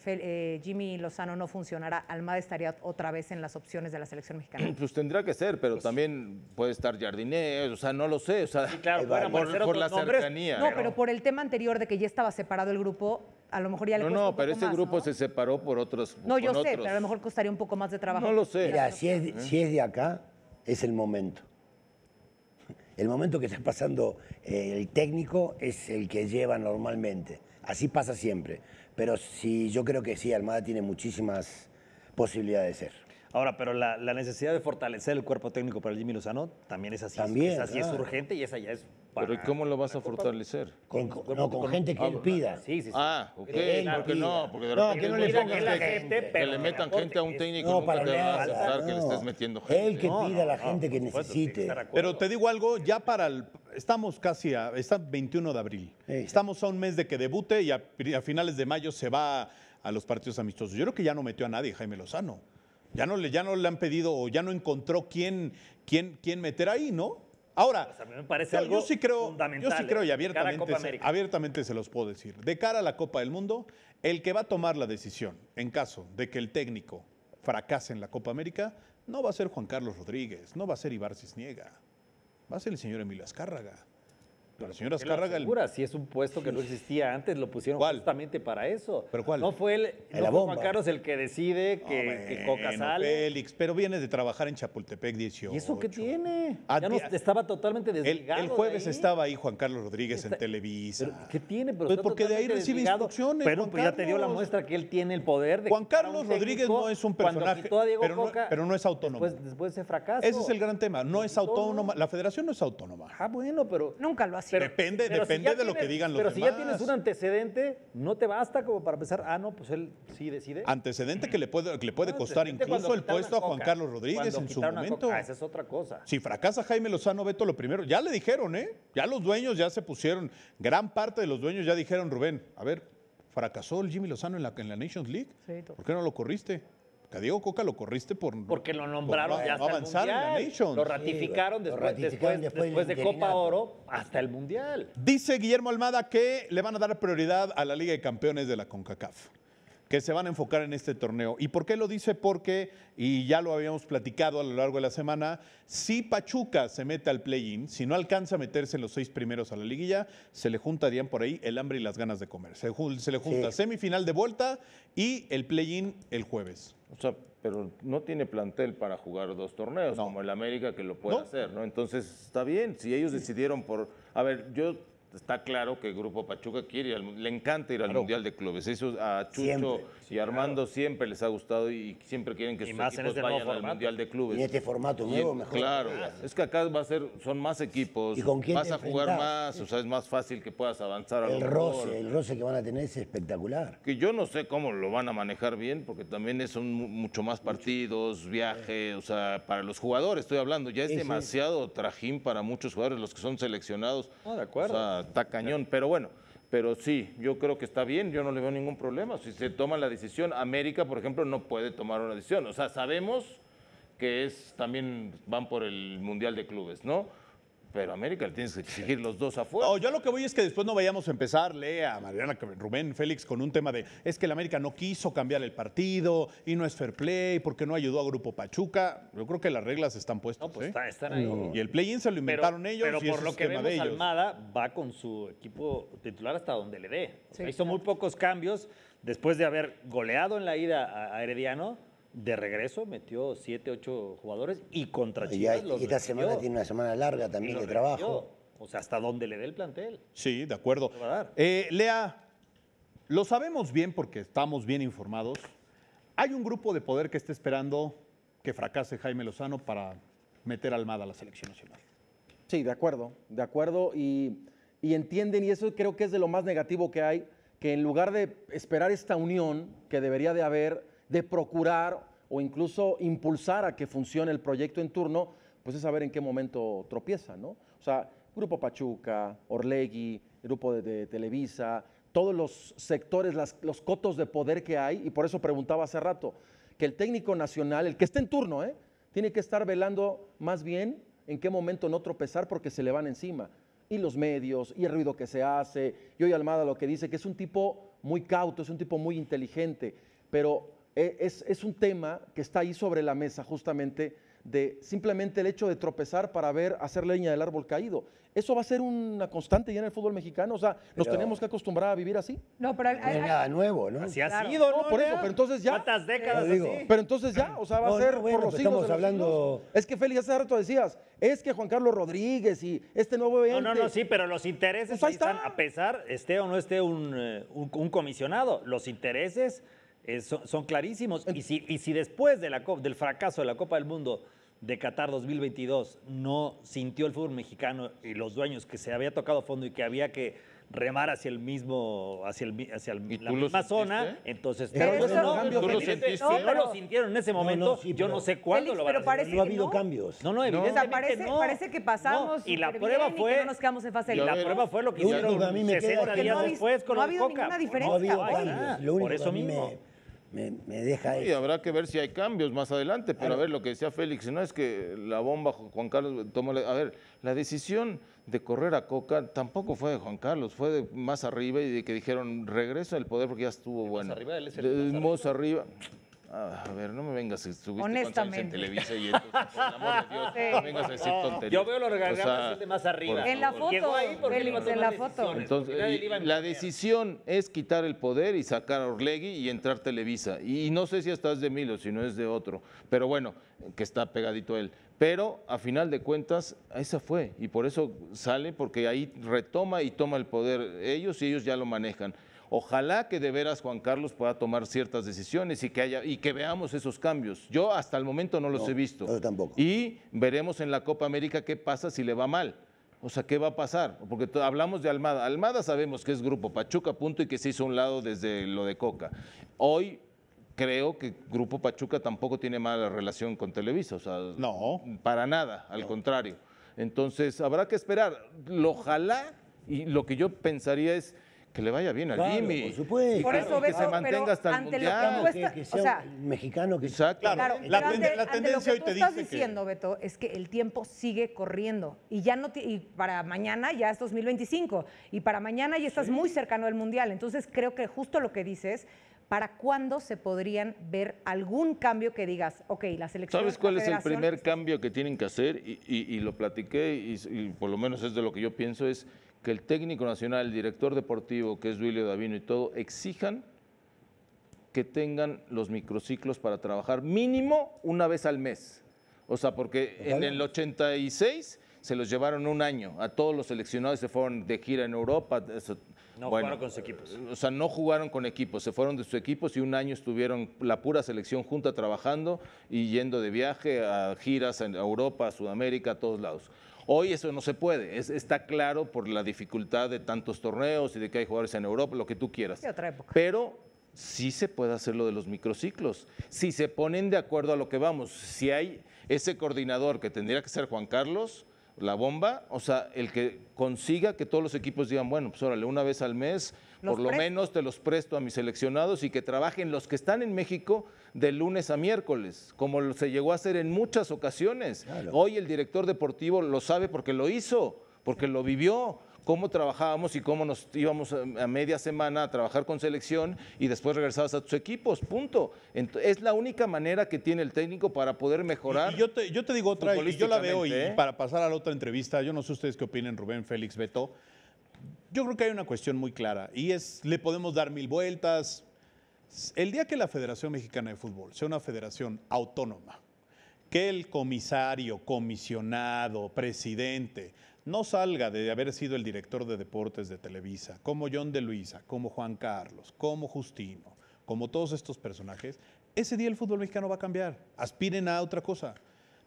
Jimmy Lozano no funcionara, Almada estaría otra vez en las opciones de la Selección Mexicana? Pues tendrá que ser, pero también puede estar Jardinés, o sea, no lo sé, o sea, Sí, claro, fueran por la cercanía. No, pero por el tema anterior de que ya estaba separado el grupo, a lo mejor ya le cuesta un pero poco ese más, grupo ¿no? se separó por otros. No, yo con sé, otros. pero a lo mejor costaría un poco más de trabajo. No lo sé. Mira, si es de acá, es el momento. El momento que está pasando el técnico es el que lleva normalmente. Así pasa siempre. Pero sí, yo creo que sí, Almada tiene muchísimas posibilidades de ser. Ahora, pero la necesidad de fortalecer el cuerpo técnico para el Jimmy Lozano también es así. También, es claro. urgente y esa ya es Pero ¿y cómo lo vas a fortalecer? Con gente que él pida. Sí. Ah, ok, Él porque pida. no, porque de No, repente que no le es muy pongan difícil gente, que le metan gente a un técnico, nunca te va a aceptar que le estés metiendo gente. Él que pida a la gente que necesite. Pero te digo algo, ya estamos casi está 21 de abril. Sí. Estamos a un mes de que debute y a finales de mayo se va a los partidos amistosos. Yo creo que ya no metió a nadie Jaime Lozano. Ya no le han pedido o ya no encontró quién meter ahí, ¿no? Ahora, a mí me parece algo yo sí creo fundamental, y de cara a Copa América. abiertamente se los puedo decir. De cara a la Copa del Mundo, el que va a tomar la decisión en caso de que el técnico fracase en la Copa América no va a ser Juan Carlos Rodríguez, no va a ser Ibar Cisniega, va a ser el señor Emilio Azcárraga. El señor Azcárraga... Si es un puesto que no existía antes, lo pusieron ¿Cuál? justamente para eso. ¿Pero cuál? No fue La bomba. Juan Carlos el que decide que Coca Bueno, sale. Félix, pero vienes de trabajar en Chapultepec 18. ¿Y eso qué tiene? Ah, Ya no estaba totalmente desligado. El jueves de ahí. estaba ahí Juan Carlos Rodríguez en Televisa. Pero, ¿qué tiene? Pero Pues está porque de ahí totalmente recibe desligado. instrucciones, Pero Juan pues ya te dio la Carlos. muestra que él tiene el poder de Juan quitar a Carlos un Rodríguez técnico no es un cuando personaje, quitó a Diego Coca, pero no es autónomo. Después de ese fracaso. Ese es el gran tema, no es autónoma, la federación no es autónoma. Ah, bueno, pero... Nunca lo ha sido. Depende ya de lo que digan los Pero si ya demás. tienes un antecedente, ¿no te basta como para pensar, no, pues él sí decide? Antecedente que le puede costar Antecedente incluso cuando el quitaron puesto a Juan Coca. Carlos Rodríguez Cuando en su quitaron a momento. Coca. Esa es otra cosa. Si fracasa Jaime Lozano, Beto, lo primero, ya le dijeron, ya los dueños ya se pusieron, gran parte de los dueños ya dijeron, Rubén, a ver, fracasó el Jimmy Lozano en la Nations League, Sí, ¿por qué no lo corriste? Que a Diego Coca lo corriste Porque lo nombraron por ya no hasta avanzar el en la Mundial. Nations. Lo ratificaron Sí, lo después, ratificaron después después de del Copa interinato. Oro hasta el Mundial. Dice Guillermo Almada que le van a dar prioridad a la Liga de Campeones de la CONCACAF, que se van a enfocar en este torneo. ¿Y por qué lo dice? Porque, y ya lo habíamos platicado a lo largo de la semana, si Pachuca se mete al play-in, si no alcanza a meterse en los 6 primeros a la liguilla, se le juntarían por ahí el hambre y las ganas de comer. Se le junta Sí. semifinal de vuelta y el play-in el jueves. O sea, pero no tiene plantel para jugar 2 torneos, No. como el América que lo puede No. hacer, ¿no? Entonces, está bien, si ellos decidieron por... A ver, está claro que el Grupo Pachuca quiere le encanta ir al Mundial de Clubes. Eso a Chucho Siempre. y Armando siempre les ha gustado y siempre quieren que Y sus más en equipos este nuevo vayan al formato. Mundial de Clubes. Y en este formato nuevo, mejor. Claro, es que acá son más equipos, ¿Y con quién vas te a jugar enfrentás? más, o sea, es más fácil que puedas avanzar a lo El mejor. roce que van a tener es espectacular. Que yo no sé cómo lo van a manejar bien, porque también son mucho más partidos, viaje, o sea, para los jugadores estoy hablando, ya es Sí, sí. demasiado trajín para muchos jugadores, los que son seleccionados. No, de acuerdo. O sea, está cañón, pero bueno, pero sí, yo creo que está bien, yo no le veo ningún problema. Si se toma la decisión, América, por ejemplo, no puede tomar una decisión. O sea, sabemos que también van por el Mundial de Clubes, ¿no? Pero a América le tienes que exigir los 2 afuera. No, yo lo que voy es que después no vayamos a empezar, Lea, Mariana, Rubén, Félix, con un tema de es que el América no quiso cambiar el partido y no es fair play porque no ayudó a Grupo Pachuca. Yo creo que las reglas están puestas. No, pues ¿eh? están ahí. Y el play-in se lo inventaron ellos Pero y por ese lo es que tema vemos, de ellos. Almada va con su equipo titular hasta donde le dé. O sea, Sí, hizo muy pocos cambios después de haber goleado en la ida a Herediano. De regreso metió 7, 8 jugadores y contra Y Chivas los esta recibió. semana tiene una semana larga Y también los de trabajo. recibió. O sea, hasta donde le dé el plantel. Sí, de acuerdo. Lo va a dar. Lea, lo sabemos bien porque estamos bien informados. Hay un grupo de poder que está esperando que fracase Jaime Lozano para meter a Almada a la selección nacional. Sí, de acuerdo y entienden, y eso creo que es de lo más negativo que hay, que en lugar de esperar esta unión que debería de haber, de procurar o incluso impulsar a que funcione el proyecto en turno, pues es saber en qué momento tropieza, ¿no? O sea, Grupo Pachuca, Orlegui, Grupo de Televisa, todos los sectores, los cotos de poder que hay, y por eso preguntaba hace rato, que el técnico nacional, el que esté en turno, tiene que estar velando más bien en qué momento no tropezar porque se le van encima. Y los medios, y el ruido que se hace, y hoy Almada lo que dice, que es un tipo muy cauto, es un tipo muy inteligente, pero es un tema que está ahí sobre la mesa justamente de simplemente el hecho de tropezar para hacer leña del árbol caído. ¿Eso va a ser una constante ya en el fútbol mexicano? O sea, ¿nos tenemos que acostumbrar a vivir así? No, pero No es nada nuevo, ¿no? Así ha Claro. sido, No, por eso, pero entonces ya. ¿Cuántas décadas Lo digo. así? Pero entonces ya, o sea, va No, a ser no, bueno, por los pero siglos estamos de los hablando- siglos. Es que Félix, hace rato decías, es que Juan Carlos Rodríguez y este nuevo ente. No, sí, pero los intereses Pues ahí ahí están, está. a pesar, esté o no esté un comisionado, los intereses son clarísimos. Y si después de del fracaso de la Copa del Mundo de Qatar 2022 no sintió el fútbol mexicano y los dueños que se había tocado fondo y que había que remar hacia el mismo, hacia ¿Y la tú lo misma zona, sentiste? entonces Pero no, eso- no, ¿Tú lo evidente- sentiste? si no pero- lo sintieron en ese momento, sí, yo pero- no sé cuándo Félix, lo van a pero hacer. parece No ha que habido no. cambios. No, O evidentemente sea, no. parece que pasamos No, y la súper prueba bien y fue que no nos quedamos en fase de Y a la ver, prueba fue lo que lo único hicieron que a mí me queda 60 es que días no ha después visto- con no ha lo de habido Coca. ninguna No diferencia. ha habido Hoy. cambios. Lo único por eso que a mí mismo. me deja Y es... habrá que ver si hay cambios más adelante, pero a ver lo que decía Félix, no es que la bomba Juan Carlos tomó, a ver, la decisión de correr a Coca tampoco fue de Juan Carlos, fue de más arriba y de que dijeron regresa al poder porque ya estuvo bueno. arriba, él es el más arriba. A ver, no me vengas, estuviste cuántos años en Honestamente. Televisa y entonces, por el amor de Dios, no vengas a decir tonterías. Yo veo los regalos O sea, de más arriba. En la foto, Llegó ahí porque Félix, iba a tomar en la foto. decisiones, Entonces, porque nadie le iba a la imponer. decisión es quitar el poder y sacar a Orlegui y entrar Televisa. Y no sé si hasta es de Milo, si no es de otro. Pero bueno, que está pegadito a él. Pero a final de cuentas, esa fue. Y por eso sale, porque ahí retoma y toma el poder ellos y ellos ya lo manejan. Ojalá que de veras Juan Carlos pueda tomar ciertas decisiones y que veamos esos cambios. Yo hasta el momento no los he visto. yo tampoco. Y veremos en la Copa América qué pasa si le va mal. O sea, ¿qué va a pasar? Porque hablamos de Almada. Almada sabemos que es Grupo Pachuca, punto, y que se hizo a un lado desde lo de Coca. Hoy creo que Grupo Pachuca tampoco tiene mala relación con Televisa. O sea, No. para nada, al contrario. Entonces, habrá que esperar. Ojalá, y lo que yo pensaría es que le vaya bien al Claro, Jimmy. por supuesto. Por eso, que Beto, se mantenga pero hasta el ante lo que Mundial. tú estás- Que o sea sea, un mexicano que... Exacto. Claro, La pero ante tendencia lo que hoy tú te estás dice que- diciendo, Beto, es que el tiempo sigue corriendo y ya no y para mañana ya es 2025 y para mañana ya estás muy cercano al Mundial. Entonces creo que justo lo que dices, ¿para cuándo se podrían ver algún cambio que digas, ok, la selección... ¿Sabes cuál la es el federación primer está- cambio que tienen que hacer? Y lo platiqué y por lo menos es de lo que yo pienso, es que el técnico nacional, el director deportivo, que es Duilio Davino y todo, exijan que tengan los microciclos para trabajar mínimo una vez al mes. O sea, porque en el 86 se los llevaron un año. A todos los seleccionados se fueron de gira en Europa. No jugaron con sus equipos. O sea, no jugaron con equipos, se fueron de sus equipos y un año estuvieron la pura selección junta trabajando y yendo de viaje a giras a Europa, a Sudamérica, a todos lados. Hoy eso no se puede, está claro por la dificultad de tantos torneos y de que hay jugadores en Europa, lo que tú quieras. Sí, otra época. Pero sí se puede hacer lo de los microciclos. Si se ponen de acuerdo a lo que vamos, si hay ese coordinador que tendría que ser Juan Carlos, la bomba, o sea, el que consiga que todos los equipos digan, bueno, pues órale, una vez al mes, Los por lo presto. menos te los presto a mis seleccionados y que trabajen los que están en México de lunes a miércoles, como se llegó a hacer en muchas ocasiones. Claro. Hoy el director deportivo lo sabe porque lo hizo, porque lo vivió, cómo trabajábamos y cómo nos íbamos a media semana a trabajar con selección y después regresabas a tus equipos, punto. Es la única manera que tiene el técnico para poder mejorar. Y yo te digo otra, y yo la veo, y futbolísticamente, ¿eh? para pasar a la otra entrevista, yo no sé ustedes qué opinen, Rubén, Félix, Beto. Yo creo que hay una cuestión muy clara, y es, le podemos dar mil vueltas. El día que la Federación Mexicana de Fútbol sea una federación autónoma, que el comisario, comisionado, presidente, no salga de haber sido el director de deportes de Televisa, como John de Luisa, como Juan Carlos, como Justino, como todos estos personajes, ese día el fútbol mexicano va a cambiar. Aspiren a otra cosa.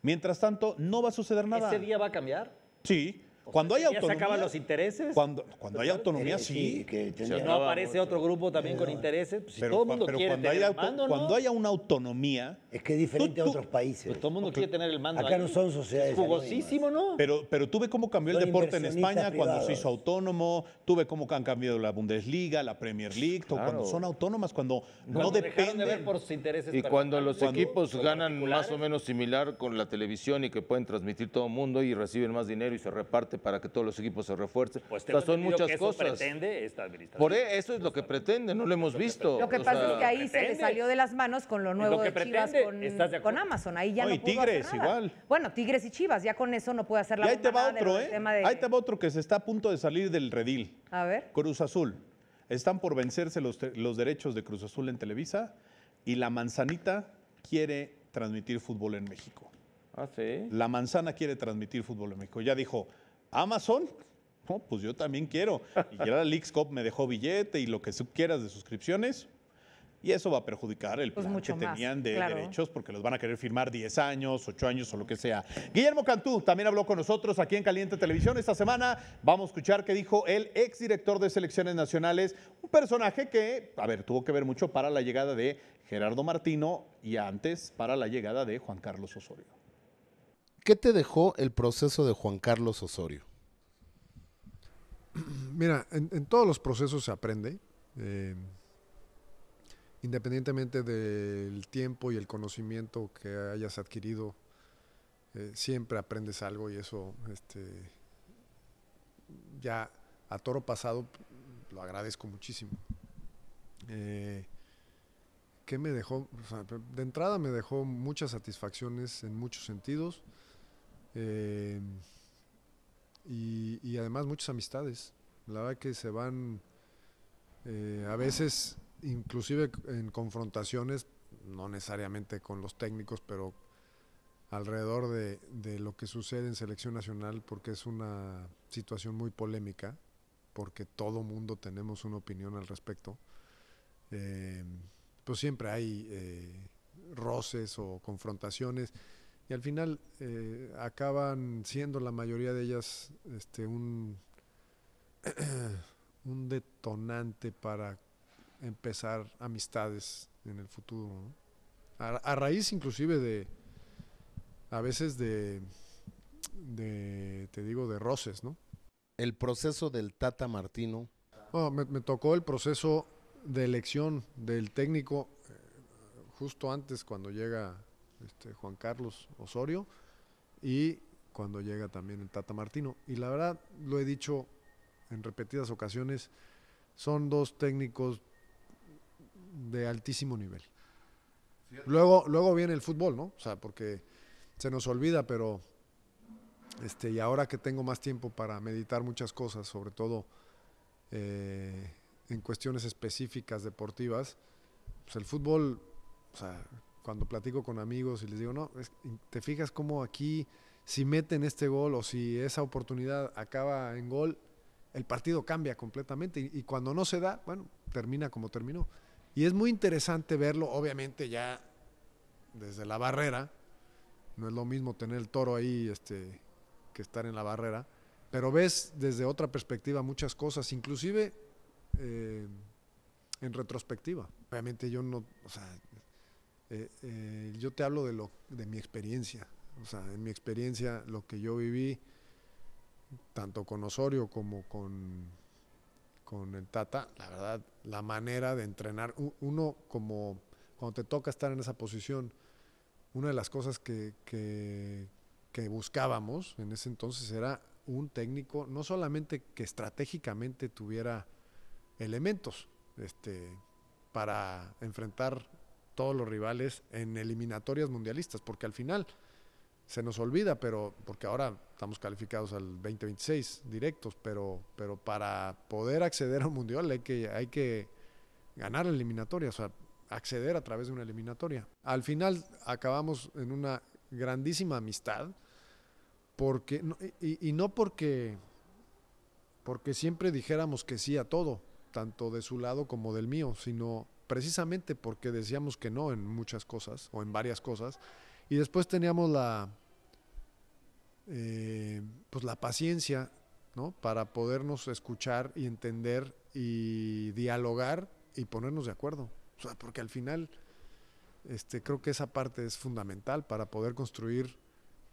Mientras tanto, no va a suceder nada. ¿Ese día va a cambiar? Sí, Cuando hay ¿Ya autonomía. se acaban los intereses? Cuando hay autonomía, sí. que Si tendría- no aparece otro grupo también con intereses, pues, si todo el mundo quiere cuando tener hay el mando, ¿no? cuando haya una autonomía, Es que es diferente a Tú- otros países. Pues todo el mundo quiere tener el mando Acá ahí. no son sociedades Es jugosísimo, ¿no? pero tú ve cómo cambió el Son deporte en inversionistas España cuando se privados. hizo autónomo, tú ve cómo han cambiado la Bundesliga, la Premier League, todo, cuando son autónomas, cuando no Cuando dejaron de ver dependen. por sus intereses. Y cuando los personales, equipos o ganan particulares, más o menos similar con la televisión y que pueden transmitir todo el mundo y reciben más dinero y se reparte para que todos los equipos se refuercen. Pues O tengo sea, son entendido muchas que eso cosas. pretende esta administración. Eso es lo que pretende, no lo hemos visto. Lo que O pasa sea, es que ahí se le pretende. salió de las manos con lo nuevo que de Chivas pretende, ¿estás de con acuerdo? Amazon. Ahí ya No, no y pudo Tigres hacer nada. igual. Bueno, Tigres y Chivas, ya con eso no puede hacer la Y ahí te va bombonada de otro, lo del tema de... Ahí te va otro que se está a punto de salir del redil. A ver. Cruz Azul. Están por vencerse los derechos de Cruz Azul en Televisa y la Manzanita quiere transmitir fútbol en México. Ah, sí. La Manzana quiere transmitir fútbol en México. Ya dijo, Amazon, no, pues yo también quiero. Y ya la Leagues Cup me dejó billete y lo que tú quieras de suscripciones. Y eso va a perjudicar el Pues plan mucho que más, tenían de claro. derechos porque los van a querer firmar 10 años, 8 años o lo que sea. Guillermo Cantú también habló con nosotros aquí en Caliente Televisión esta semana. Vamos a escuchar qué dijo el exdirector de selecciones nacionales, un personaje que, a ver, tuvo que ver mucho para la llegada de Gerardo Martino y antes para la llegada de Juan Carlos Osorio. ¿Qué te dejó el proceso de Juan Carlos Osorio? Mira, en todos los procesos se aprende, independientemente del tiempo y el conocimiento que hayas adquirido, siempre aprendes algo y eso ya a toro pasado lo agradezco muchísimo. ¿Qué me dejó? O sea, de entrada me dejó muchas satisfacciones en muchos sentidos y además muchas amistades. La verdad que se van a veces inclusive en confrontaciones, no necesariamente con los técnicos, pero alrededor de lo que sucede en selección nacional, porque es una situación muy polémica, porque todo mundo tenemos una opinión al respecto. Pues siempre hay roces o confrontaciones y al final acaban siendo la mayoría de ellas un detonante para empezar amistades en el futuro, ¿no? A raíz inclusive a veces te digo, de roces, ¿no? El proceso del Tata Martino. Bueno, me tocó el proceso de elección del técnico justo antes cuando llega Juan Carlos Osorio y cuando llega también el Tata Martino. Y la verdad, lo he dicho en repetidas ocasiones, son 2 técnicos de altísimo nivel. Luego viene el fútbol, ¿no? O sea, porque se nos olvida, pero y ahora que tengo más tiempo para meditar muchas cosas, sobre todo en cuestiones específicas deportivas, pues el fútbol, o sea, cuando platico con amigos y les digo, no, te fijas cómo aquí, si meten este gol o si esa oportunidad acaba en gol, el partido cambia completamente y cuando no se da, bueno, termina como terminó. Y es muy interesante verlo, obviamente ya desde la barrera, no es lo mismo tener el toro ahí que estar en la barrera, pero ves desde otra perspectiva muchas cosas, inclusive en retrospectiva. Obviamente yo no, o sea, yo te hablo de mi experiencia, o sea, en mi experiencia lo que yo viví, tanto con Osorio como con el Tata, la verdad, la manera de entrenar, uno como cuando te toca estar en esa posición, una de las cosas que buscábamos en ese entonces era un técnico, no solamente que estratégicamente tuviera elementos para enfrentar todos los rivales en eliminatorias mundialistas, porque al final se nos olvida, pero porque ahora estamos calificados al 2026 directos, pero para poder acceder a un mundial hay que ganar la eliminatoria, o sea, acceder a través de una eliminatoria. Al final acabamos en una grandísima amistad, porque y no porque siempre dijéramos que sí a todo, tanto de su lado como del mío, sino precisamente porque decíamos que no en muchas cosas o en varias cosas, y después teníamos pues la paciencia, ¿no? Para podernos escuchar y entender y dialogar y ponernos de acuerdo. O sea, porque al final creo que esa parte es fundamental para poder construir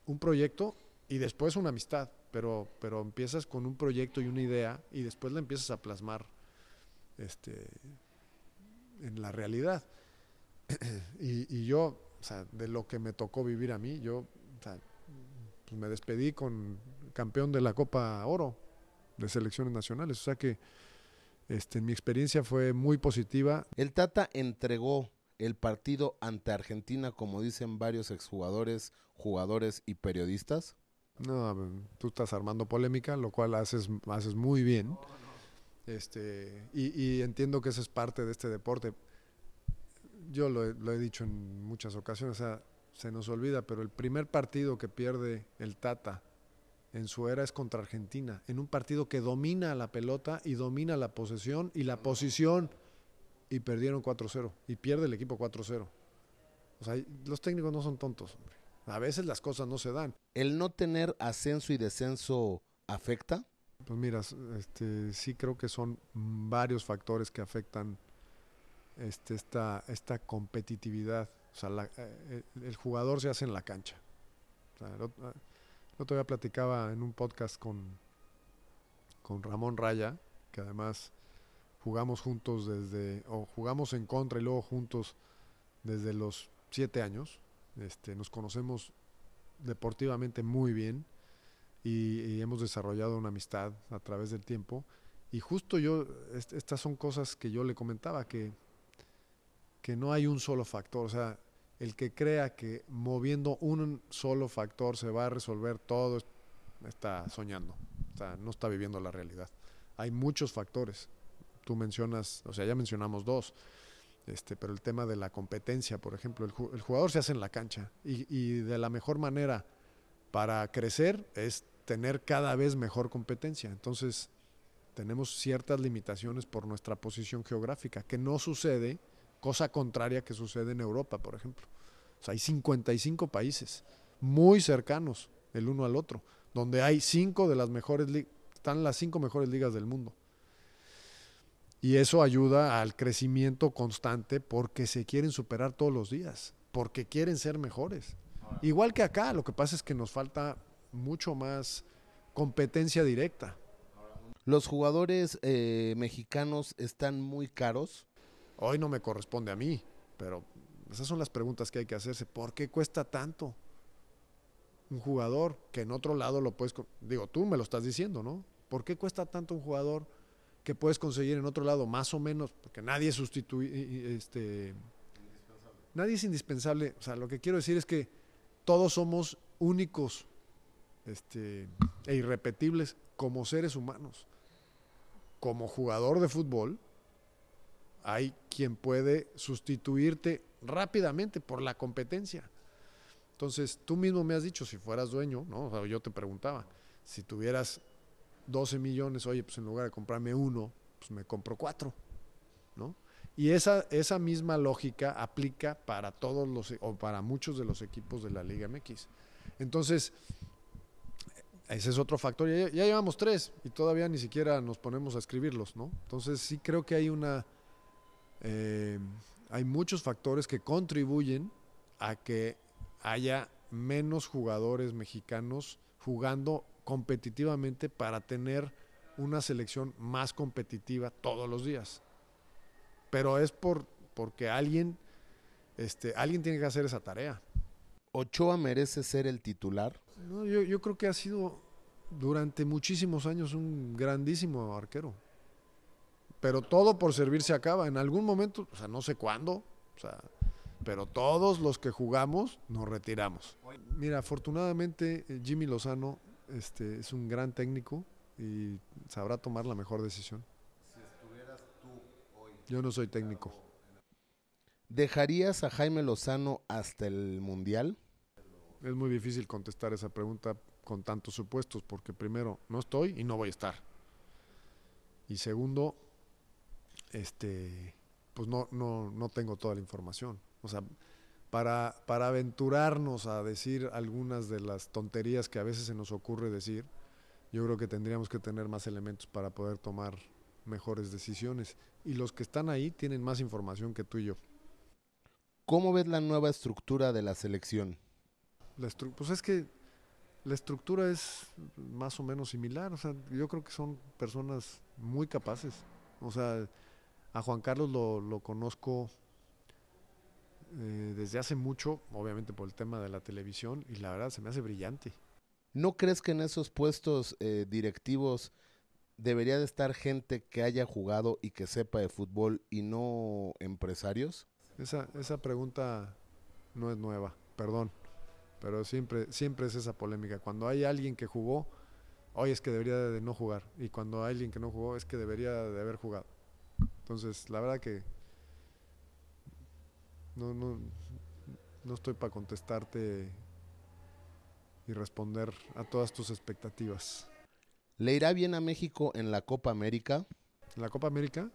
un proyecto y después una amistad, pero empiezas con un proyecto y una idea y después la empiezas a plasmar en la realidad. y yo, o sea, de lo que me tocó vivir a mí, yo, o sea, pues me despedí con campeón de la Copa Oro de selecciones nacionales, o sea que mi experiencia fue muy positiva. El Tata entregó el partido ante Argentina, como dicen varios exjugadores, jugadores y periodistas. No, tú estás armando polémica, lo cual haces muy bien. Y entiendo que eso es parte de este deporte. Yo lo he dicho en muchas ocasiones, o sea, se nos olvida, pero el primer partido que pierde el Tata en su era es contra Argentina, en un partido que domina la pelota y domina la posesión y la posición, y perdieron 4-0, y pierde el equipo 4-0. O sea, los técnicos no son tontos, hombre. A veces las cosas no se dan. ¿El no tener ascenso y descenso afecta? Pues mira, sí creo que son varios factores que afectan esta competitividad. O sea, el jugador se hace en la cancha. O sea, el otro día platicaba en un podcast con Ramón Raya, que además jugamos juntos jugamos en contra y luego juntos desde los 7 años. Nos conocemos deportivamente muy bien y hemos desarrollado una amistad a través del tiempo. Y justo estas son cosas que yo le comentaba, que no hay un solo factor. O sea, el que crea que moviendo un solo factor se va a resolver todo, está soñando. O sea, no está viviendo la realidad. Hay muchos factores. Tú mencionas, o sea, ya mencionamos 2. Pero el tema de la competencia, por ejemplo, el jugador se hace en la cancha y de la mejor manera para crecer es tener cada vez mejor competencia. Entonces, tenemos ciertas limitaciones por nuestra posición geográfica, que no sucede, cosa contraria que sucede en Europa, por ejemplo. O sea, hay 55 países muy cercanos el uno al otro, donde hay 5 de las mejores están las 5 mejores ligas del mundo. Y eso ayuda al crecimiento constante porque se quieren superar todos los días, porque quieren ser mejores. Igual que acá, lo que pasa es que nos falta mucho más competencia directa. ¿Los jugadores mexicanos están muy caros? Hoy no me corresponde a mí, pero esas son las preguntas que hay que hacerse. ¿Por qué cuesta tanto un jugador que en otro lado lo puedes... Digo, tú me lo estás diciendo, ¿no? ¿Por qué cuesta tanto un jugador que puedes conseguir en otro lado más o menos? Porque nadie nadie es indispensable. O sea, lo que quiero decir es que todos somos únicos e irrepetibles como seres humanos. Como jugador de fútbol, hay quien puede sustituirte rápidamente por la competencia. Entonces, tú mismo me has dicho, si fueras dueño, ¿no? O sea, yo te preguntaba, si tuvieras 12 millones, oye, pues en lugar de comprarme 1, pues me compro 4, ¿no? Y esa misma lógica aplica para o para muchos de los equipos de la Liga MX. Entonces, ese es otro factor. Ya llevamos 3 y todavía ni siquiera nos ponemos a escribirlos, ¿no? Entonces, sí creo que hay muchos factores que contribuyen a que haya menos jugadores mexicanos jugando competitivamente para tener una selección más competitiva todos los días. Pero es porque alguien tiene que hacer esa tarea. ¿Ochoa merece ser el titular? No, yo creo que ha sido durante muchísimos años un grandísimo arquero. Pero todo por servir se acaba. En algún momento, o sea, no sé cuándo, o sea, pero todos los que jugamos nos retiramos. Mira, afortunadamente Jimmy Lozano es un gran técnico y sabrá tomar la mejor decisión. Si estuvieras tú hoy... Yo no soy técnico. ¿Dejarías a Jaime Lozano hasta el Mundial? Es muy difícil contestar esa pregunta con tantos supuestos, porque primero, no estoy y no voy a estar. Y segundo, pues no tengo toda la información. O sea, para aventurarnos a decir algunas de las tonterías que a veces se nos ocurre decir, yo creo que tendríamos que tener más elementos para poder tomar mejores decisiones. Y los que están ahí tienen más información que tú y yo. ¿Cómo ves la nueva estructura de la selección? Pues es que la estructura es más o menos similar. O sea, yo creo que son personas muy capaces. O sea, a Juan Carlos lo conozco desde hace mucho, obviamente por el tema de la televisión, y la verdad se me hace brillante. ¿No crees que en esos puestos directivos debería de estar gente que haya jugado y que sepa de fútbol y no empresarios? Esa pregunta no es nueva, perdón, pero siempre es esa polémica. Cuando hay alguien que jugó, hoy es que debería de no jugar, y cuando hay alguien que no jugó es que debería de haber jugado. Entonces, la verdad que no estoy para contestarte y responder a todas tus expectativas. ¿Le irá bien a México en la Copa América? ¿En la Copa América?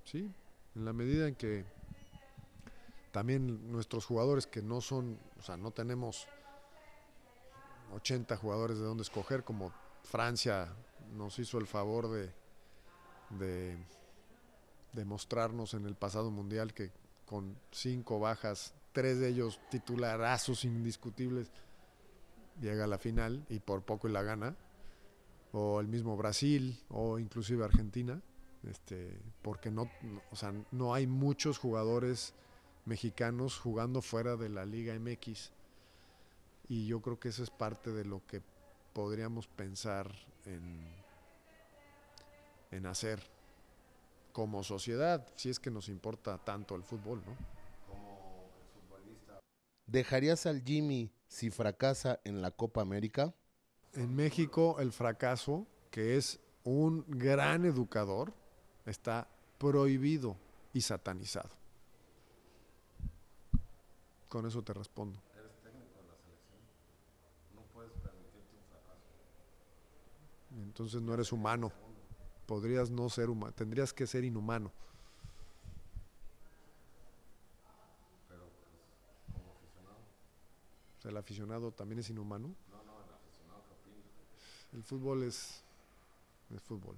Sí, en la medida en que también nuestros jugadores que no son, o sea, no tenemos 80 jugadores de dónde escoger, como Francia nos hizo el favor de mostrarnos en el pasado mundial que con 5 bajas, 3 de ellos titularazos indiscutibles, llega a la final y por poco y la gana, o el mismo Brasil, o inclusive Argentina, porque no hay muchos jugadores mexicanos jugando fuera de la Liga MX, y yo creo que eso es parte de lo que podríamos pensar en hacer como sociedad, si es que nos importa tanto el fútbol, ¿no? Como futbolista. ¿Dejarías al Jimmy si fracasa en la Copa América? En México el fracaso, que es un gran educador, está prohibido y satanizado. Con eso te respondo. Eres técnico de la selección. No puedes permitirte un fracaso. Entonces no eres humano. Podrías no ser humano, tendrías que ser inhumano. Pero pues, como aficionado. O sea, ¿el aficionado también es inhumano? No, el aficionado que opina. El fútbol es fútbol.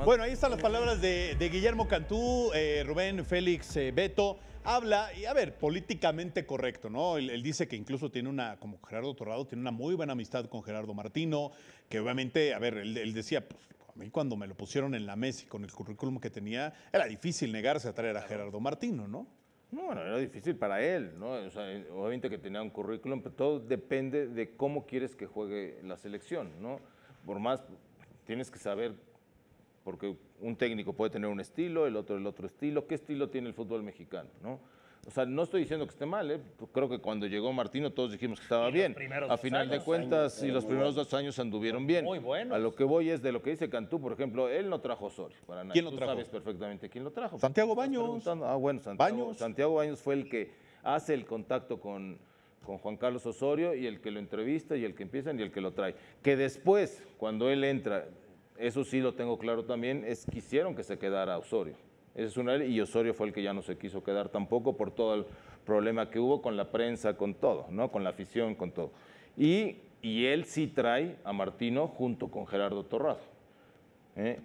Bueno, ahí están las palabras de Guillermo Cantú, Rubén, Félix, Beto. Habla, y a ver, políticamente correcto, ¿no? Él dice que incluso tiene como Gerardo Torrado, tiene una muy buena amistad con Gerardo Martino, que obviamente, a ver, él decía, pues, a mí cuando me lo pusieron en la mesa y con el currículum que tenía, era difícil negarse a traer a Gerardo Martino, ¿no? No, bueno, era difícil para él, ¿no? O sea, obviamente que tenía un currículum, pero todo depende de cómo quieres que juegue la selección, ¿no? Por más, tienes que saber, porque un técnico puede tener un estilo, el otro estilo. ¿Qué estilo tiene el fútbol mexicano, no? O sea, no estoy diciendo que esté mal, ¿eh? Creo que cuando llegó Martino todos dijimos que estaba bien. A final de cuentas, y los primeros 2 años anduvieron bien. Muy buenos. A lo que voy es de lo que dice Cantú, por ejemplo, él no trajo a Osorio para nada. ¿Quién lo trajo? Tú sabes perfectamente quién lo trajo. Santiago Baños. Ah, bueno, Santiago Baños fue el que hace el contacto con Juan Carlos Osorio, y el que lo entrevista, y el que empiezan, y el que lo trae. Que después, cuando él entra, eso sí lo tengo claro también, quisieron que se quedara Osorio. Esa es una, y Osorio fue el que ya no se quiso quedar tampoco por todo el problema que hubo con la prensa, con todo, ¿no? Con la afición, con todo. Y él sí trae a Martino junto con Gerardo Torrado.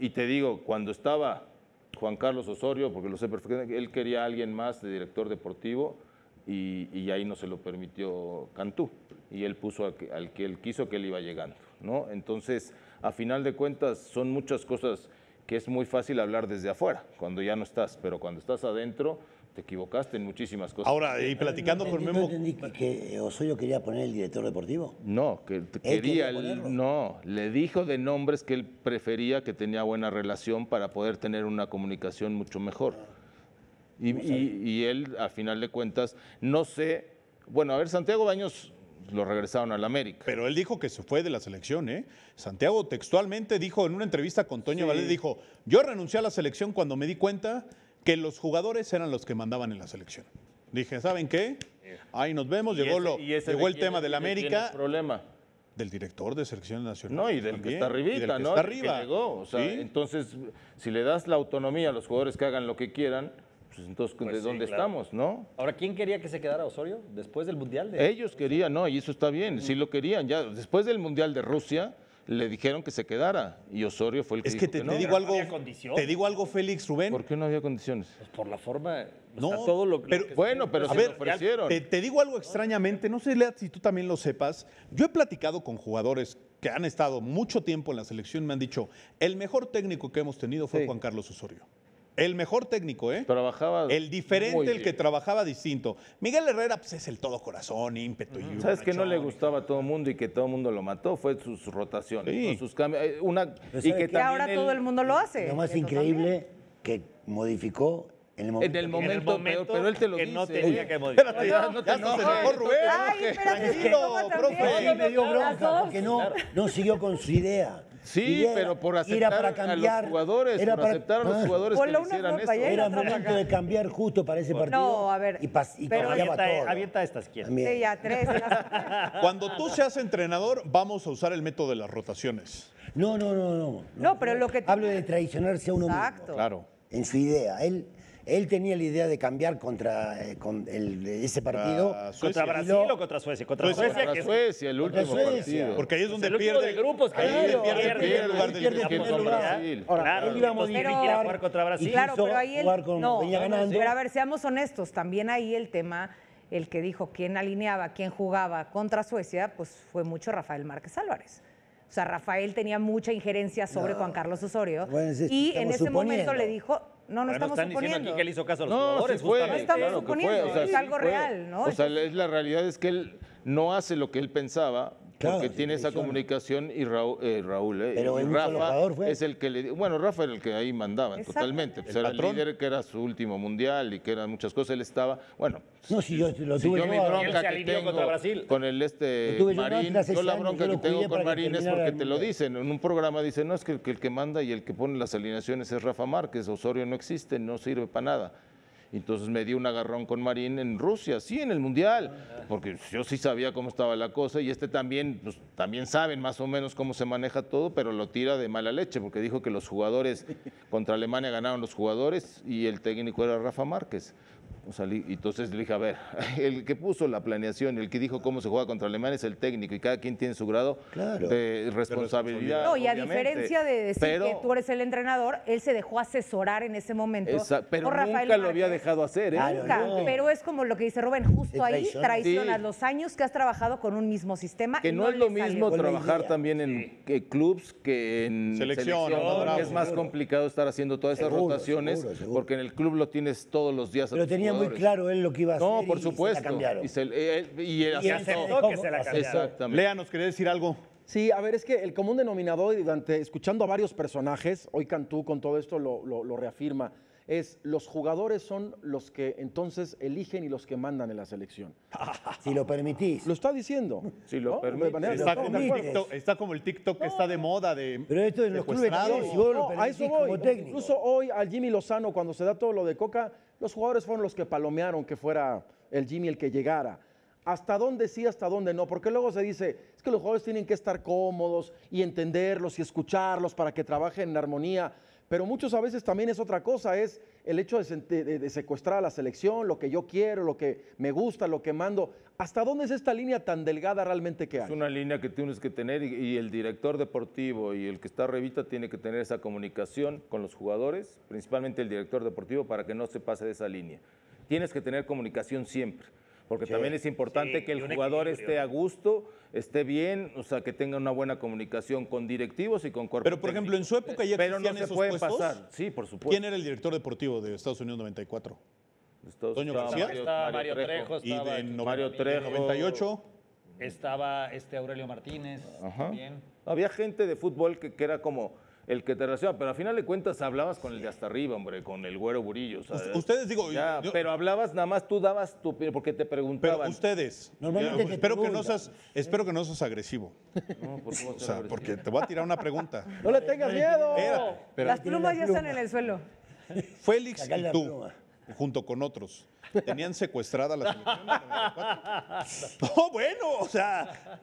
Y te digo, cuando estaba Juan Carlos Osorio, porque lo sé perfectamente, él quería a alguien más de director deportivo, y ahí no se lo permitió Cantú. Y él puso al que él quiso, que él iba llegando, ¿no? Entonces, a final de cuentas, son muchas cosas que es muy fácil hablar desde afuera, cuando ya no estás, pero cuando estás adentro, te equivocaste en muchísimas cosas. Ahora, y platicando con Memo... ¿No entendí que Osorio quería poner el director deportivo? No, le dijo de nombres que él prefería, que tenía buena relación para poder tener una comunicación mucho mejor. Y él, a final de cuentas, no sé, bueno, a ver, Santiago Baños lo regresaron al América. Pero él dijo que se fue de la selección, ¿eh? Santiago textualmente dijo en una entrevista con Toño Valdés, dijo, yo renuncié a la selección cuando me di cuenta que los jugadores eran los que mandaban en la selección. Dije, ¿saben qué? Ahí nos vemos, llegó el tema del América. ¿Qué problema? Del director de selección nacional. No, y del que está arribita, ¿no? Está arriba. Que llegó. O sea, entonces, si le das la autonomía a los jugadores que hagan lo que quieran, Pues entonces, Pues ¿de sí, dónde claro. estamos, no? Ahora, ¿quién quería que se quedara Osorio después del Mundial? Ellos querían, no, y eso está bien, sí lo querían. Ya después del Mundial de Rusia le dijeron que se quedara y Osorio fue el que Es dijo que te no. digo algo, había condición. te digo algo, Félix, Rubén. ¿Por qué no había condiciones? Pues por la forma, o No, sea, todo lo pero- que Bueno, pero A se ver, lo ofrecieron. Te digo algo extrañamente, no sé, Lea, si tú también lo sepas. Yo he platicado con jugadores que han estado mucho tiempo en la selección y me han dicho, el mejor técnico que hemos tenido fue Sí. Juan Carlos Osorio. El mejor técnico, ¿eh? Trabajaba El diferente, muy el que bien. trabajaba distinto. Miguel Herrera, pues es el todo corazón, ímpetu. Y ¿Sabes que no le bonachón. gustaba a todo el mundo y que todo el mundo lo mató? Fue sus rotaciones, Sí. ¿no? Sus cambios. Y ¿sabe que qué? Que ahora también todo el mundo lo hace. Lo más Eso increíble que modificó en el momento. En el momento, pero él te lo que dice. no tenía que modificar. Espérate, No, no te ya se enojes. enojó Rubén. Ay, espérate, Tranquilo, ¿cómo profe. también? Sí, me dio Las bronca dos. porque no siguió con su idea. Sí, Su idea pero por era aceptar para a cambiar, los jugadores, era por aceptar a los jugadores que Ponle le una hicieran ropa y esto. Era otra para momento acá. de cambiar justo para ese partido. No, a ver, Y pero cambiaba todo. Avienta estas, ¿quién? También. Sí, ya, tres. Cuando tú seas entrenador, vamos a usar el método de las rotaciones. No. No, pero lo que... Hablo de traicionarse a uno Exacto. mismo. Claro. En su idea. Él tenía la idea de cambiar ese partido. Suecia. ¿Contra Brasil o contra Suecia? Contra Suecia, Contra que es Suecia, el último Suecia. partido. Porque ahí es donde el último pierde de grupos, que ahí ahí pierde el primer lugar del pierde el grupo. primer lugar. Brasil. Ahora, Claro, él iba a entonces modificar, tiene que ir a jugar contra Brasil. y Claro, quiso pero ahí él... jugar con, venía ganando. Pero a ver, seamos honestos, también ahí el tema, el que dijo quién alineaba, quién jugaba contra Suecia, pues fue mucho Rafael Márquez Álvarez. O sea, Rafael tenía mucha injerencia sobre Juan Carlos Osorio Bueno, y en estamos ese momento suponiendo. le dijo, no Bueno, estamos están diciendo suponiendo. aquí que le hizo caso a los No, jugadores. sí fue. justamente. Estamos claro que suponiendo, fue, o sea, es sí algo fue. real, ¿no? O sea, la realidad es que él no hace lo que él pensaba. Claro, Porque sí, tiene esa traición. comunicación y Raúl, Pero y el único jugador fue. es el que le... Bueno, Rafa era el que ahí mandaba Exacto. totalmente. Pues El era el patrón. líder, que era su último mundial y que eran muchas cosas. Él estaba... Bueno, No, si yo lo si tuve yo mi yo, Él bronca se que alineó tengo contra Brasil. con el Lo tuve yo Marín, hace yo la 6 bronca años, que yo lo tengo cuidé con para que Marín es terminara porque el te lo Mundial. dicen. En un programa dicen, no, es que el que manda y el que pone las alineaciones es Rafa Márquez. Osorio no existe, no sirve para nada. Entonces me dio un agarrón con Marín en Rusia, sí, en el Mundial, porque yo sí sabía cómo estaba la cosa y también, pues, también saben más o menos cómo se maneja todo, pero lo tira de mala leche, porque dijo que los jugadores contra Alemania ganaron los jugadores y el técnico era Rafa Márquez. O sea, entonces le dije, a ver, el que puso la planeación, el que dijo cómo se juega contra Alemania es el técnico y cada quien tiene su grado Claro. de responsabilidad. No, y a obviamente. diferencia de decir Pero- que tú eres el entrenador, él se dejó asesorar en ese momento. Pero por Rafael nunca lo había Márquez. dejado hacer, ¿eh? Claro, Nunca, no. pero es como lo que dice Rubén, justo Es ahí traición. traicionas Sí. los años que has trabajado con un mismo sistema. Que y no es lo le salió. mismo Con la trabajar idea. también en clubs que en Selección, selección, ¿no? que es más Seguro. complicado estar haciendo todas esas Seguro, rotaciones, seguro. porque en el club lo tienes todos los días. a Pero tus tenía muy jugadores. claro él lo que iba a hacer. No, por y se la supuesto. cambiaron. Y él Y aceptó. que se la cambiaron. Exactamente. Lea, ¿nos quería decir algo? Sí, a ver, es que el común denominador, y escuchando a varios personajes, hoy Cantú con todo esto lo reafirma, es los jugadores son los que entonces eligen y los que mandan en la selección. Si lo permitís. Lo está diciendo. Si lo ¿no? permite. De manera- Está ¿no? como, De el acuerdo. TikTok, está como el TikTok que está de moda de Pero esto en los clubes secuestrados. también, si vos lo No, a permitís eso voy. como técnico. Incluso hoy al Jimmy Lozano, cuando se da todo lo de Coca, los jugadores fueron los que palomearon que fuera el Jimmy el que llegara. ¿Hasta dónde sí, hasta dónde no? Porque luego se dice, es que los jugadores tienen que estar cómodos y entenderlos y escucharlos para que trabajen en armonía. Pero muchos a veces también es otra cosa, es el hecho de secuestrar a la selección, lo que yo quiero, lo que me gusta, lo que mando. ¿Hasta dónde es esta línea tan delgada realmente que Es hay? una línea que tienes que tener y el director deportivo y el que está arribita tiene que tener esa comunicación con los jugadores, principalmente el director deportivo, para que no se pase de esa línea. Tienes que tener comunicación siempre, porque también es importante Sí, que y el un jugador equilibrio. esté a gusto, esté bien, o sea, que tenga una buena comunicación con directivos y con cuerpo Pero, por ejemplo, en su época ya Pero no existían se esos pueden puestos. pasar. Sí, por supuesto. ¿Quién era el director deportivo de Estados Unidos 94? Toño García. Estaba Mario Trejo, Y estaba de Mario Trejo. 98. estaba Aurelio Martínez Ajá. también. Había gente de fútbol que era como el que te relacionaba, pero al final de cuentas hablabas con el de hasta arriba, hombre, con el Güero Burillo. O sea, Ustedes, digo, ya, yo- pero hablabas nada más, tú dabas tu opinión, porque te Pero preguntaban. ustedes, Normalmente te espero que preguntan. espero que no seas agresivo. No, ¿por qué vas a O ser sea, agresivo? porque te voy a tirar una pregunta. No le tengas miedo. Espérate, espérate. Las plumas ya están en el suelo. Félix Sacale y la tú, pluma. junto con otros, tenían secuestrada la selección del 94. No, bueno, o sea,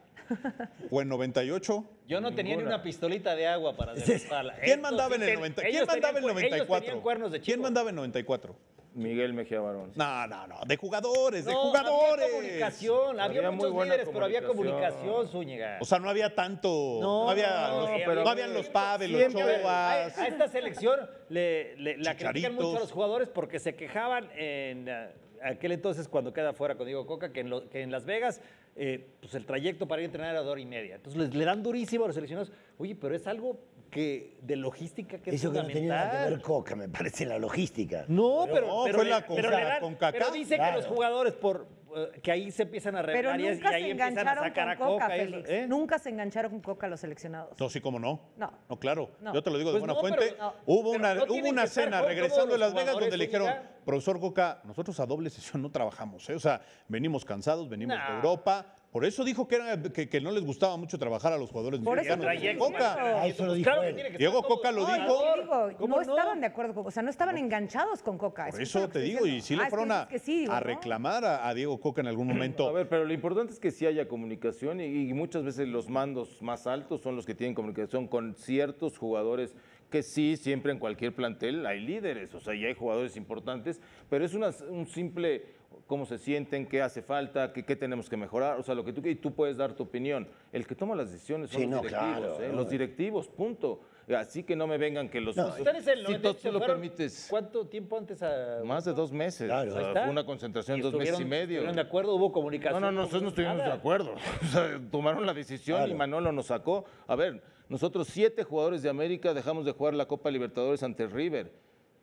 o en 98. Yo no tenía ni una pistolita de agua para derrotarla. ¿Quién mandaba en el 90? ¿Quién mandaba en el Ellos tenían 94? cuernos de chico. ¿Quién mandaba en 94? Miguel Mejía Barón. No, de jugadores, de No, jugadores. había comunicación, había Había muy muchos buena líderes, pero había comunicación, Zúñiga. O sea, no había tanto, no habían los Pavel, los Siempre, Chovas. a esta selección la critican Chicharitos. mucho a los jugadores porque se quejaban en aquel entonces cuando queda fuera con Diego Coca que en Las Vegas pues el trayecto para ir a entrenar era de 1:30. Entonces le dan durísimo a los seleccionados. Oye, pero es algo de logística que es Eso que no tenía nada que fundamental. ver Coca, me parece, la logística. No, No, pero fue le- la pero le dan- con Kaká. pero dice que los jugadores que ahí se empiezan a Pero revelar y nunca ahí se empiezan a engancharon sacar con a Coca, Coca. y eso, Félix. ¿eh? Nunca se engancharon con Coca los seleccionados. No, sí, cómo no. No. No, claro. No. Yo te lo digo de Pues buena no, fuente. pero no. Hubo Pero una, no hubo tienen una que estar cena con regresando todos de Las los Vegas donde le jugadores, dijeron, Zúñiga. profesor Coca, nosotros a doble sesión no trabajamos. O sea, venimos cansados, venimos de Nah. Europa. Por eso dijo que no les gustaba mucho trabajar a los jugadores Por eso mexicanos. dijo Coca. Eso lo dijo Claro que él. tiene que Diego estar todo- Coca lo No, dijo. yo digo, ¿Cómo no no? estaban de acuerdo con, o sea, no estaban enganchados con Coca. Por Eso es eso lo que te estoy digo, y diciendo. sí le Es que fueron dices que sí, digo, a ¿no? reclamar a Diego Coca en algún momento. A ver, pero lo importante es que sí haya comunicación y muchas veces los mandos más altos son los que tienen comunicación con ciertos jugadores que sí, siempre en cualquier plantel hay líderes, o sea, y hay jugadores importantes, pero es un simple cómo se sienten, qué hace falta, qué tenemos que mejorar, o sea, lo que tú puedes dar tu opinión. El que toma las decisiones son Sí, los no, directivos, claro, los directivos, punto. Así que no me vengan que los... Ustedes en el si 98 tú lo fueron, permites. ¿Cuánto tiempo antes a Más de 2 meses. Claro. O sea, Ahí está. fue una concentración y 2 meses y estuvieron- medio. ¿Estuvieron de acuerdo? ¿Hubo comunicación? No, nosotros no estuvimos de Nada. acuerdo. O sea, tomaron la decisión Claro. y Manolo nos sacó. A ver, nosotros 7 jugadores de América dejamos de jugar la Copa Libertadores ante River,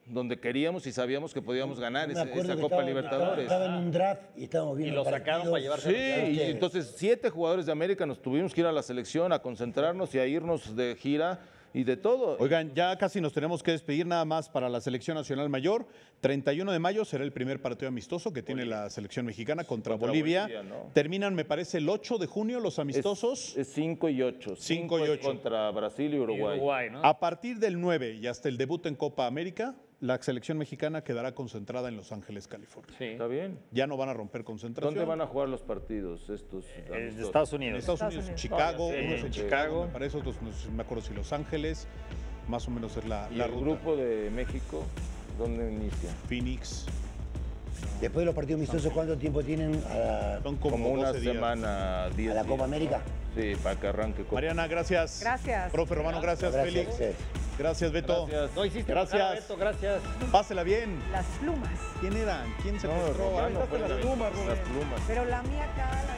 donde queríamos y sabíamos que podíamos ganar Me acuerdo esa que Copa estaba- Libertadores. Estaba en un draft y estábamos viendo Y lo sacaron para llevarse Sí, a y entonces 7 jugadores de América nos tuvimos que ir a la selección a concentrarnos y a irnos de gira y de todo. Oigan, ya casi nos tenemos que despedir nada más para la Selección Nacional Mayor. 31 de mayo será el primer partido amistoso que tiene la selección mexicana contra Bolivia. ¿no? Terminan, me parece, el 8 de junio los amistosos. Es 5 y 8. 5 y 8. Contra Brasil y Y Uruguay. Uruguay, ¿no? A partir del 9 y hasta el debut en Copa América, la selección mexicana quedará concentrada en Los Ángeles, California. Sí. Está bien. Ya no van a romper concentración. ¿Dónde van a jugar los partidos estos? De amistosos? Estados En Unidos. Estados Unidos, Unidos. Chicago, Sí, unos en sí. Chicago, me parece, otros no sé, me acuerdo si Los Ángeles, más o menos es la ¿Y el ruta. grupo de México dónde inicia? Phoenix, Después de los partidos amistosos, ¿cuánto tiempo tienen son Como una 12 días. semana, 10 a la días, Copa ¿no? América? Sí, para que arranque Copa. Mariana, gracias. Gracias. Profe Romano, gracias. Gracias. Félix. Gracias, Beto. Gracias. No hiciste Gracias. nada, Beto, gracias. Pásela bien. Las plumas. ¿Quién eran? ¿Quién se No, mostró? Romano Ahorita fue las el de plumas, las plumas. Pero la mía acá, la